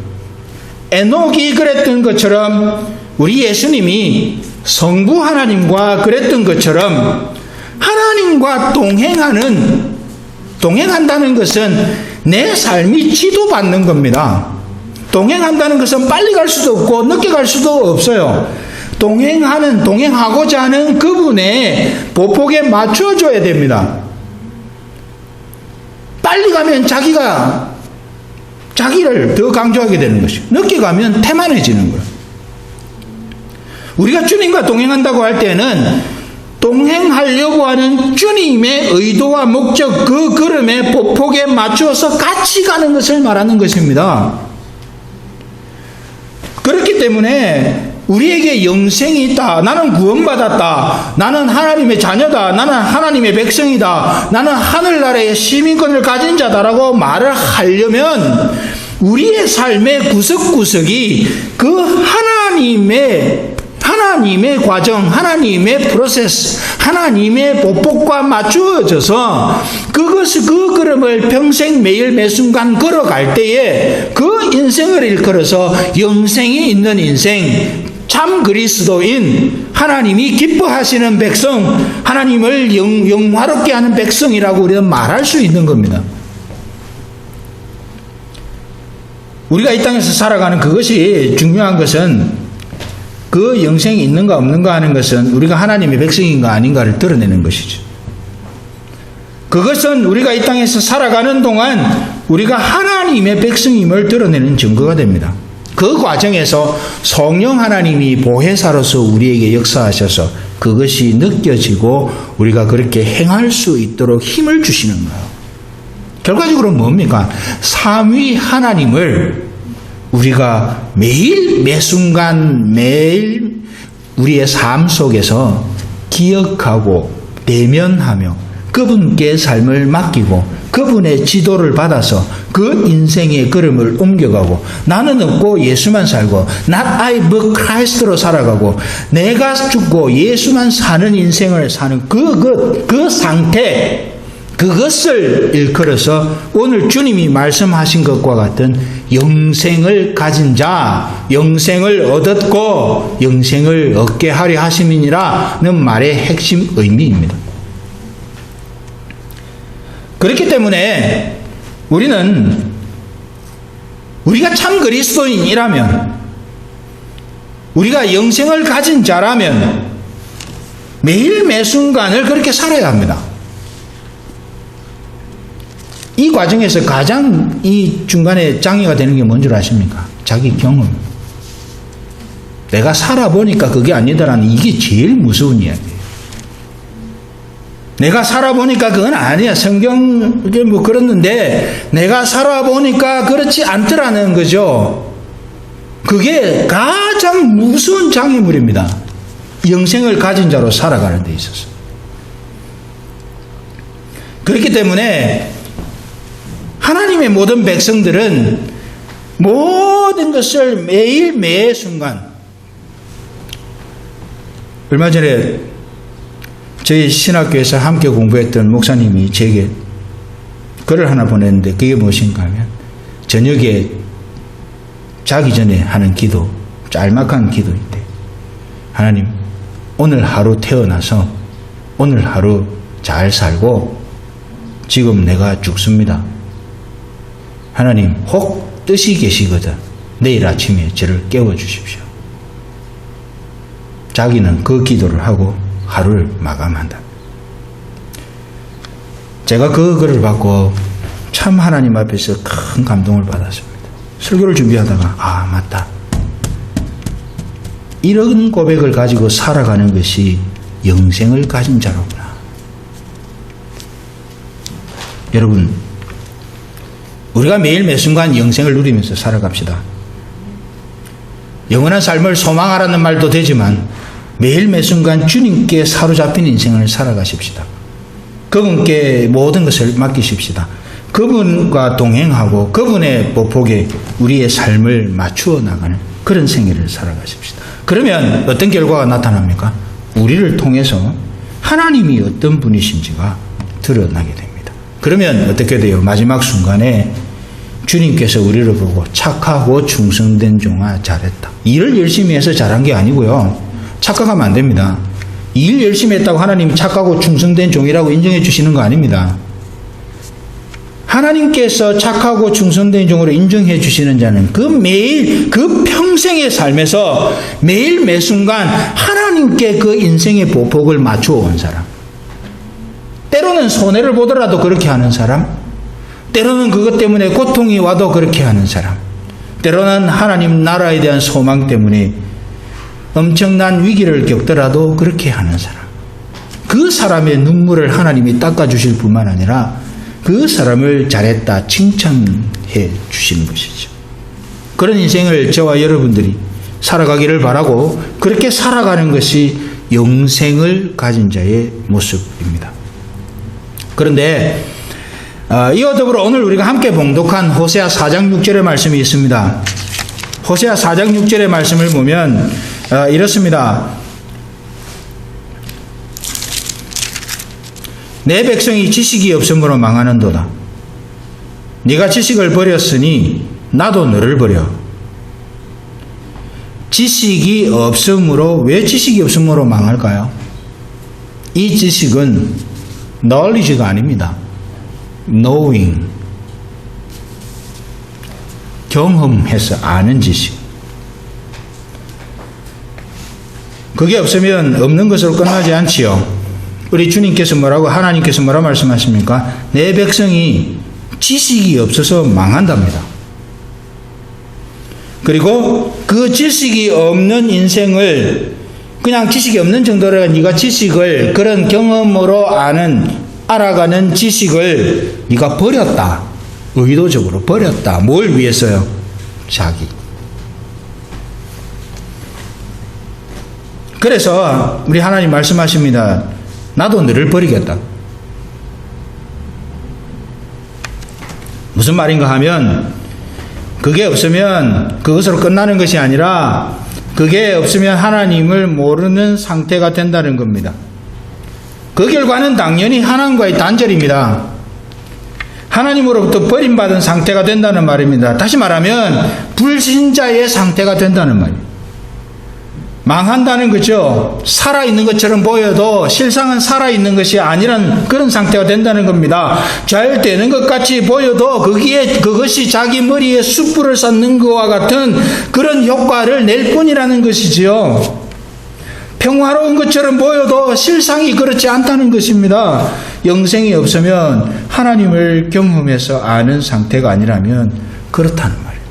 에녹이 그랬던 것처럼 우리 예수님이 성부 하나님과 그랬던 것처럼 하나님과 동행한다는 것은 내 삶이 지도받는 겁니다. 동행한다는 것은 빨리 갈 수도 없고 늦게 갈 수도 없어요. 동행하고자 하는 그분의 보폭에 맞춰줘야 됩니다. 빨리 가면 자기를 더 강조하게 되는 것이고 늦게 가면 태만해지는 거예요. 우리가 주님과 동행한다고 할 때는 동행하려고 하는 주님의 의도와 목적 그 걸음의 보폭에 맞춰서 같이 가는 것을 말하는 것입니다. 그렇기 때문에 우리에게 영생이 있다. 나는 구원받았다. 나는 하나님의 자녀다. 나는 하나님의 백성이다. 나는 하늘나라의 시민권을 가진 자다라고 말을 하려면 우리의 삶의 구석구석이 그 하나님의 과정, 하나님의 프로세스, 하나님의 보폭과 맞추어져서 그 걸음을 평생 매일 매순간 걸어갈 때에 그 인생을 일컬어서 영생이 있는 인생, 참 그리스도인, 하나님이 기뻐하시는 백성, 하나님을 영화롭게 하는 백성이라고 우리는 말할 수 있는 겁니다. 우리가 이 땅에서 살아가는 그것이 중요한 것은 그 영생이 있는가 없는가 하는 것은 우리가 하나님의 백성인가 아닌가를 드러내는 것이죠. 그것은 우리가 이 땅에서 살아가는 동안 우리가 하나님의 백성임을 드러내는 증거가 됩니다. 그 과정에서 성령 하나님이 보혜사로서 우리에게 역사하셔서 그것이 느껴지고 우리가 그렇게 행할 수 있도록 힘을 주시는 거예요. 결과적으로 뭡니까? 삼위 하나님을 우리가 매일 매순간 매일 우리의 삶 속에서 기억하고 대면하며 그분께 삶을 맡기고 그분의 지도를 받아서 그 인생의 걸음을 옮겨가고 나는 없고 예수만 살고 not I but Christ로 살아가고 내가 죽고 예수만 사는 인생을 사는 그 상태, 그것을 일컬어서 오늘 주님이 말씀하신 것과 같은 영생을 가진 자, 영생을 얻었고 영생을 얻게 하려 하심이니라는 말의 핵심 의미입니다. 그렇기 때문에 우리가 참 그리스도인이라면, 우리가 영생을 가진 자라면 매일 매순간을 그렇게 살아야 합니다. 이 과정에서 가장 이 중간에 장애가 되는 게 뭔 줄 아십니까? 자기 경험. 내가 살아보니까 그게 아니더라는 이게 제일 무서운 이야기예요. 내가 살아보니까 그건 아니야. 성경에 뭐 그랬는데 내가 살아보니까 그렇지 않더라는 거죠. 그게 가장 무서운 장애물입니다. 영생을 가진 자로 살아가는 데 있어서. 그렇기 때문에 하나님의 모든 백성들은 모든 것을 매일 매 순간, 얼마 전에 저희 신학교에서 함께 공부했던 목사님이 제게 글을 하나 보냈는데 그게 무엇인가 하면 저녁에 자기 전에 하는 기도, 짤막한 기도인데, 하나님 오늘 하루 태어나서 오늘 하루 잘 살고 지금 내가 죽습니다. 하나님 혹 뜻이 계시거든 내일 아침에 저를 깨워주십시오. 자기는 그 기도를 하고 하루를 마감한다. 제가 그 글을 받고 참 하나님 앞에서 큰 감동을 받았습니다. 설교를 준비하다가 맞다. 이런 고백을 가지고 살아가는 것이 영생을 가진 자로구나. 여러분, 우리가 매일 매 순간 영생을 누리면서 살아갑시다. 영원한 삶을 소망하라는 말도 되지만 매일 매 순간 주님께 사로잡힌 인생을 살아가십시다. 그분께 모든 것을 맡기십시다. 그분과 동행하고 그분의 보폭에 우리의 삶을 맞추어 나가는 그런 생애를 살아가십시다. 그러면 어떤 결과가 나타납니까? 우리를 통해서 하나님이 어떤 분이신지가 드러나게 됩니다. 그러면 어떻게 돼요? 마지막 순간에 주님께서 우리를 보고 착하고 충성된 종아 잘했다. 일을 열심히 해서 잘한 게 아니고요. 착각하면 안 됩니다. 일 열심히 했다고 하나님이 착하고 충성된 종이라고 인정해 주시는 거 아닙니다. 하나님께서 착하고 충성된 종으로 인정해 주시는 자는 그 매일 그 평생의 삶에서 매일 매 순간 하나님께 그 인생의 보폭을 맞추어 온 사람, 때로는 손해를 보더라도 그렇게 하는 사람, 때로는 그것 때문에 고통이 와도 그렇게 하는 사람, 때로는 하나님 나라에 대한 소망 때문에 엄청난 위기를 겪더라도 그렇게 하는 사람, 그 사람의 눈물을 하나님이 닦아주실 뿐만 아니라 그 사람을 잘했다 칭찬해 주시는 것이죠. 그런 인생을 저와 여러분들이 살아가기를 바라고 그렇게 살아가는 것이 영생을 가진 자의 모습입니다. 그런데 이와 더불어 오늘 우리가 함께 봉독한 호세아 4장 6절의 말씀이 있습니다. 호세아 4장 6절의 말씀을 보면 이렇습니다. 내 백성이 지식이 없으므로 망하는도다. 네가 지식을 버렸으니 나도 너를 버려. 지식이 없으므로, 왜 지식이 없으므로 망할까요? 이 지식은 knowledge가 아닙니다. knowing, 경험해서 아는 지식. 그게 없으면 없는 것으로 끝나지 않지요. 우리 주님께서 뭐라고, 하나님께서 뭐라고 말씀하십니까? 내 백성이 지식이 없어서 망한답니다. 그리고 그 지식이 없는 인생을, 그냥 지식이 없는 정도로 네가 지식을, 그런 경험으로 알아가는 지식을 네가 버렸다. 의도적으로 버렸다. 뭘 위해서요? 자기. 그래서 우리 하나님 말씀하십니다. 나도 너를 버리겠다. 무슨 말인가 하면, 그게 없으면 그것으로 끝나는 것이 아니라 그게 없으면 하나님을 모르는 상태가 된다는 겁니다. 그 결과는 당연히 하나님과의 단절입니다. 하나님으로부터 버림받은 상태가 된다는 말입니다. 다시 말하면 불신자의 상태가 된다는 말입니다. 망한다는 거죠. 살아있는 것처럼 보여도 실상은 살아있는 것이 아니란 그런 상태가 된다는 겁니다. 잘 되는 것 같이 보여도 그것이 자기 머리에 숯불을 쌓는 것과 같은 그런 효과를 낼 뿐이라는 것이지요. 평화로운 것처럼 보여도 실상이 그렇지 않다는 것입니다. 영생이 없으면 하나님을 경험해서 아는 상태가 아니라면 그렇다는 말이에요.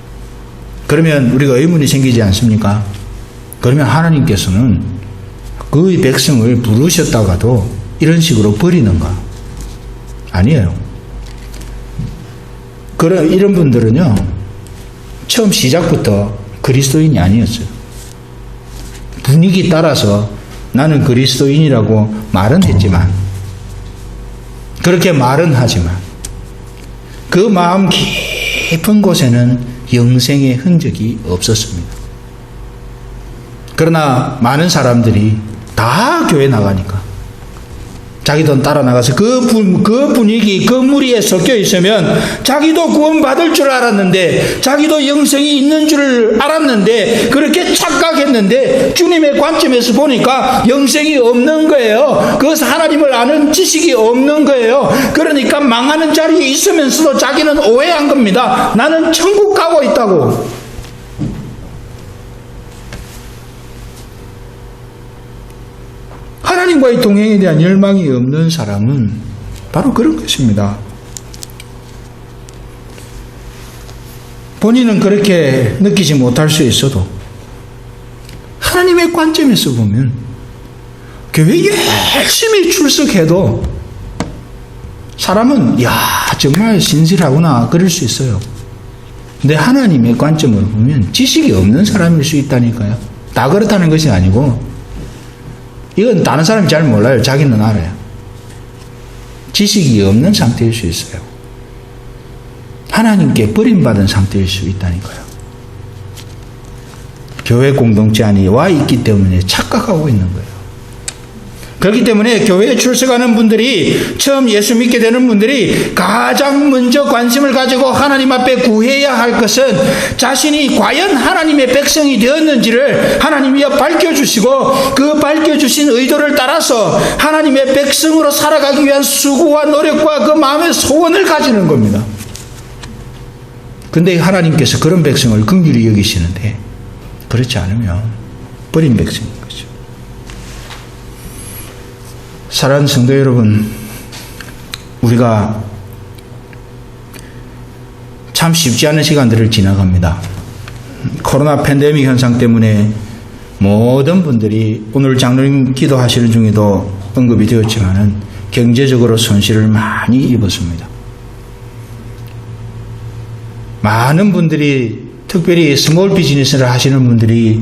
그러면 우리가 의문이 생기지 않습니까? 그러면 하나님께서는 그 백성을 부르셨다가도 이런 식으로 버리는가? 아니에요. 이런 분들은요, 처음 시작부터 그리스도인이 아니었어요. 분위기 따라서 나는 그리스도인이라고 말은 했지만, 그렇게 말은 하지만, 그 마음 깊은 곳에는 영생의 흔적이 없었습니다. 그러나 많은 사람들이 다 교회 나가니까, 자기 돈 따라 나가서 그 분위기, 그 무리에 섞여 있으면 자기도 구원받을 줄 알았는데, 자기도 영생이 있는 줄 알았는데, 그렇게 착각했는데, 주님의 관점에서 보니까 영생이 없는 거예요. 그것은 하나님을 아는 지식이 없는 거예요. 그러니까 망하는 자리에 있으면서도 자기는 오해한 겁니다. 나는 천국 가고 있다고. 하나님과의 동행에 대한 열망이 없는 사람은 바로 그런 것입니다. 본인은 그렇게 느끼지 못할 수 있어도 하나님의 관점에서 보면 교회에 열심히 출석해도 사람은 야 정말 신실하구나 그럴 수 있어요. 근데 하나님의 관점으로 보면 지식이 없는 사람일 수 있다니까요. 다 그렇다는 것이 아니고, 이건 다른 사람이 잘 몰라요. 자기는 알아요. 지식이 없는 상태일 수 있어요. 하나님께 버림받은 상태일 수 있다니까요. 교회 공동체 안에 와 있기 때문에 착각하고 있는 거예요. 그렇기 때문에 교회에 출석하는 분들이, 처음 예수 믿게 되는 분들이 가장 먼저 관심을 가지고 하나님 앞에 구해야 할 것은 자신이 과연 하나님의 백성이 되었는지를 하나님이 밝혀주시고, 그 밝혀주신 의도를 따라서 하나님의 백성으로 살아가기 위한 수고와 노력과 그 마음의 소원을 가지는 겁니다. 근데 하나님께서 그런 백성을 긍휼히 여기시는데, 그렇지 않으면 버린 백성인 거죠. 사랑하는 성도 여러분, 우리가 참 쉽지 않은 시간들을 지나갑니다. 코로나 팬데믹 현상 때문에 모든 분들이, 오늘 장로님 기도하시는 중에도 언급이 되었지만은 경제적으로 손실을 많이 입었습니다. 많은 분들이, 특별히 스몰 비즈니스를 하시는 분들이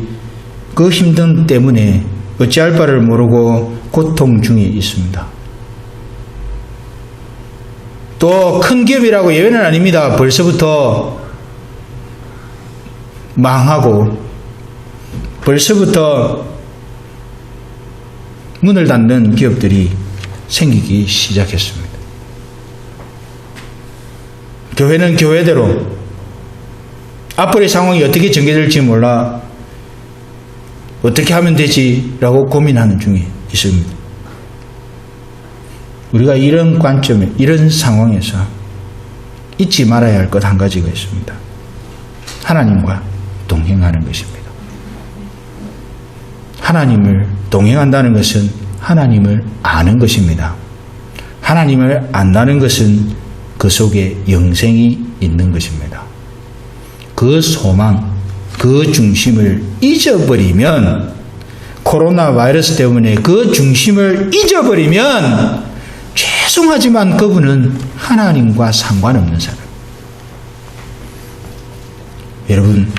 그 힘듦 때문에 어찌할 바를 모르고 고통 중에 있습니다. 또 큰 기업이라고 예외는 아닙니다. 벌써부터 망하고 벌써부터 문을 닫는 기업들이 생기기 시작했습니다. 교회는 교회대로 앞으로의 상황이 어떻게 전개될지 몰라 어떻게 하면 되지라고 고민하는 중에 있습니다. 우리가 이런 관점에, 이런 상황에서 잊지 말아야 할 것 한 가지가 있습니다. 하나님과 동행하는 것입니다. 하나님을 동행한다는 것은 하나님을 아는 것입니다. 하나님을 안다는 것은 그 속에 영생이 있는 것입니다. 그 소망, 그 중심을 잊어버리면, 코로나 바이러스 때문에 그 중심을 잊어버리면 죄송하지만 그분은 하나님과 상관없는 사람. 여러분,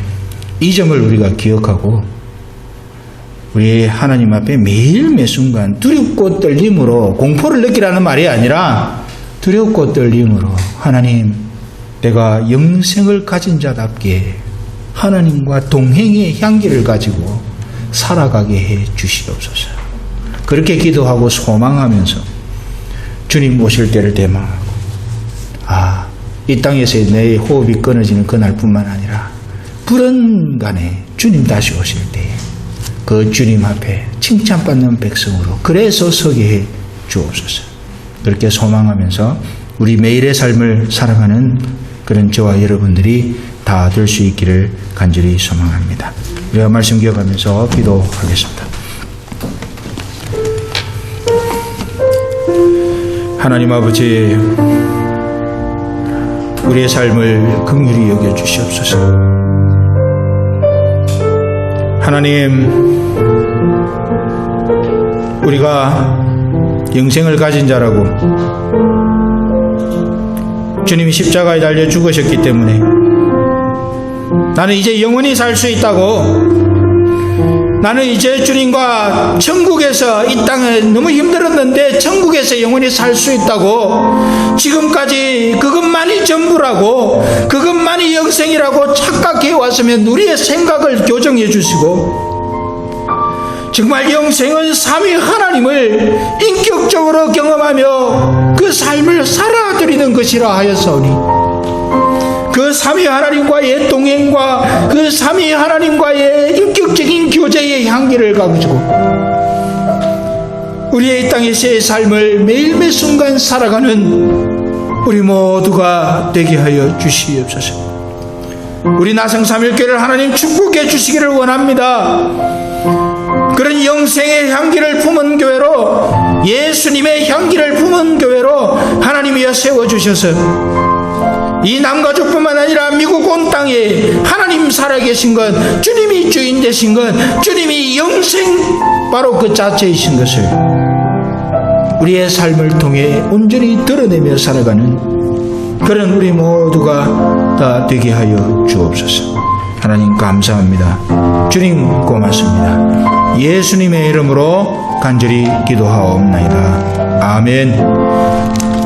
이 점을 우리가 기억하고 우리 하나님 앞에 매일 매순간 두렵고 떨림으로, 공포를 느끼라는 말이 아니라 두렵고 떨림으로, 하나님, 내가 영생을 가진 자답게 하나님과 동행의 향기를 가지고 살아가게 해 주시옵소서. 그렇게 기도하고 소망하면서 주님 오실 때를 대망하고, 이 땅에서의 내 호흡이 끊어지는 그날뿐만 아니라 불언간에 주님 다시 오실 때에 그 주님 앞에 칭찬받는 백성으로 그래서 서게 해 주옵소서. 그렇게 소망하면서 우리 매일의 삶을 살아가는 그런 저와 여러분들이 다 될 수 있기를 간절히 소망합니다. 우리가 말씀 기억하면서 기도하겠습니다. 하나님 아버지, 우리의 삶을 긍휼히 여겨 주시옵소서. 하나님, 우리가 영생을 가진 자라고 주님이 십자가에 달려 죽으셨기 때문에 나는 이제 영원히 살 수 있다고, 나는 이제 주님과 천국에서, 이 땅에 너무 힘들었는데 천국에서 영원히 살 수 있다고, 지금까지 그것만이 전부라고, 그것만이 영생이라고 착각해 왔으면 우리의 생각을 교정해 주시고, 정말 영생은 삼위 하나님을 인격적으로 경험하며 그 삶을 살아드리는 것이라 하였사오니 그 삼위 하나님과의 동행과 그 삼위 하나님과의 인격적인 교제의 향기를 가지고 우리의 땅에서의 삶을 매일매 순간 살아가는 우리 모두가 되게 하여 주시옵소서. 우리 나성삼일교회를 하나님 축복해 주시기를 원합니다. 그런 영생의 향기를 품은 교회로, 예수님의 향기를 품은 교회로 하나님이여 세워주셔서 이 남가족뿐만 아니라 미국 온 땅에 하나님 살아계신 것, 주님이 주인 되신 것, 주님이 영생 바로 그 자체이신 것을 우리의 삶을 통해 온전히 드러내며 살아가는 그런 우리 모두가 다 되게 하여 주옵소서. 하나님 감사합니다. 주님 고맙습니다. 예수님의 이름으로 간절히 기도하옵나이다. 아멘.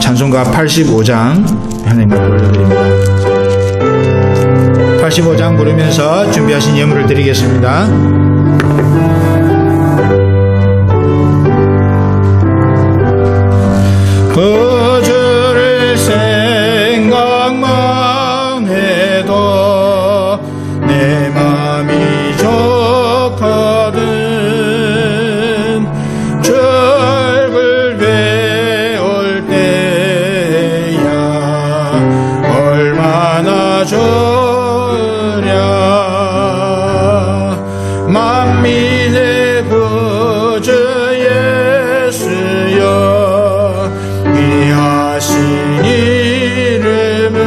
찬송가 85장 하나님께 올려드립니다. 85장 부르면서 준비하신 예물을 드리겠습니다. 그주를 생각만 해도 내 맘이 좋거든. 절글 배울 때야 얼마나 좋으랴. 만민의 구주 예수여 귀하신 이름은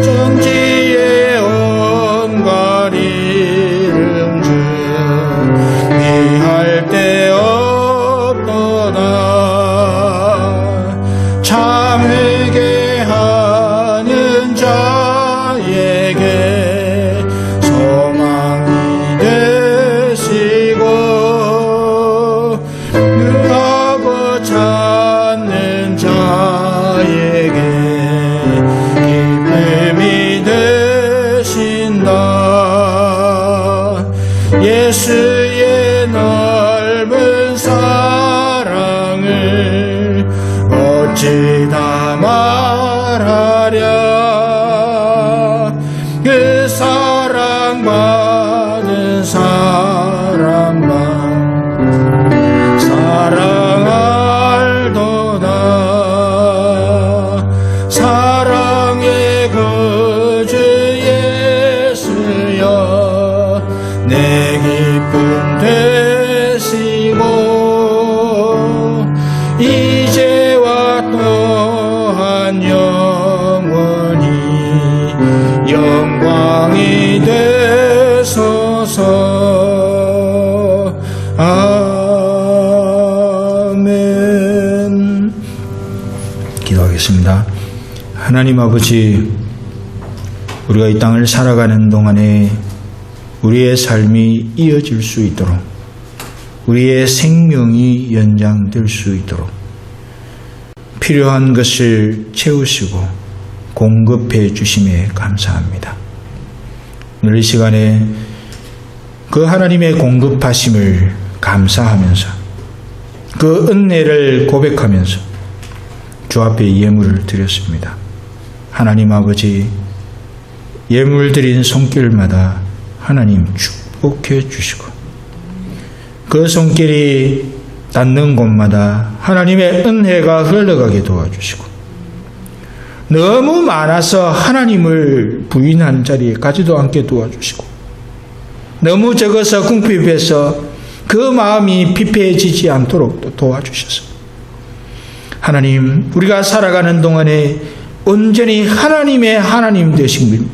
정지의 온갖 이름 중 비할 데 없도다. 참 회개하는 자에게 소망이 되시고 능하고 찾는 자에게 기쁨이 되신다. 예수의 넓은 사랑을 어찌 다 말하랴. 그 사랑받은 사람만 사랑할도다. 사랑의 구주 예수여 내 기쁨 되시고 이제와 또한 영원히 영광이 되소서. 아멘. 기도하겠습니다. 하나님 아버지, 우리가 이 땅을 살아가는 동안에 우리의 삶이 이어질 수 있도록, 우리의 생명이 연장될 수 있도록 필요한 것을 채우시고 공급해 주심에 감사합니다. 오늘 이 시간에 그 하나님의 공급하심을 감사하면서 그 은혜를 고백하면서 주 앞에 예물을 드렸습니다. 하나님 아버지, 예물 드린 손길마다 하나님 축복해 주시고 그 손길이 닿는 곳마다 하나님의 은혜가 흘러가게 도와주시고 너무 많아서 하나님을 부인하는 자리에 가지도 않게 도와주시고 너무 적어서 궁핍해서 그 마음이 피폐해지지 않도록 또 도와주셔서 하나님, 우리가 살아가는 동안에 온전히 하나님의 하나님 되신 분,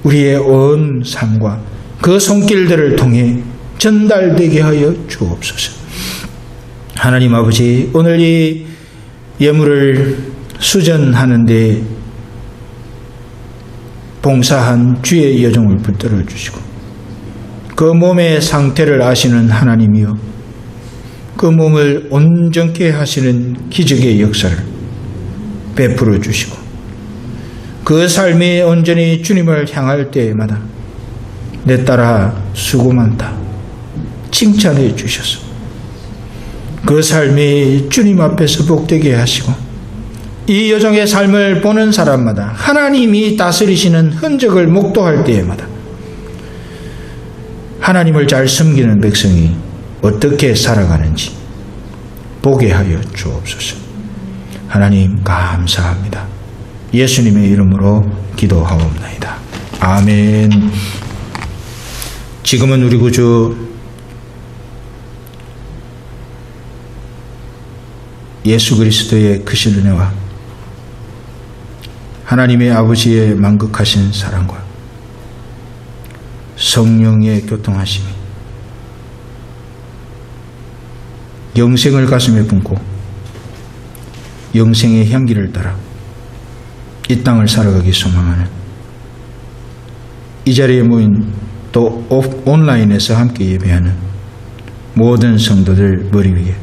우리의 온 삶과 그 손길들을 통해 전달되게 하여 주옵소서. 하나님 아버지, 오늘 이 예물을 수전하는데 봉사한 주의 여정을 붙들어 주시고 그 몸의 상태를 아시는 하나님이여 그 몸을 온전케 하시는 기적의 역사를 베풀어 주시고 그 삶이 온전히 주님을 향할 때마다 내 딸아 수고 많다 칭찬해 주셔서 그 삶이 주님 앞에서 복되게 하시고 이 여정의 삶을 보는 사람마다 하나님이 다스리시는 흔적을 목도할 때마다 하나님을 잘 섬기는 백성이 어떻게 살아가는지 보게 하여 주옵소서. 하나님 감사합니다. 예수님의 이름으로 기도하옵나이다. 아멘. 지금은 우리 구주 예수 그리스도의 크신 은혜와 하나님의 아버지의 만극하신 사랑과 성령의 교통하심이 영생을 가슴에 품고 영생의 향기를 따라 이 땅을 살아가기 소망하는 이 자리에 모인 또 온라인에서 함께 예배하는 모든 성도들 머리 위에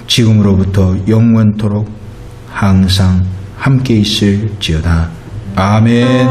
지금으로부터 영원토록 항상 함께 있을지어다. 아멘.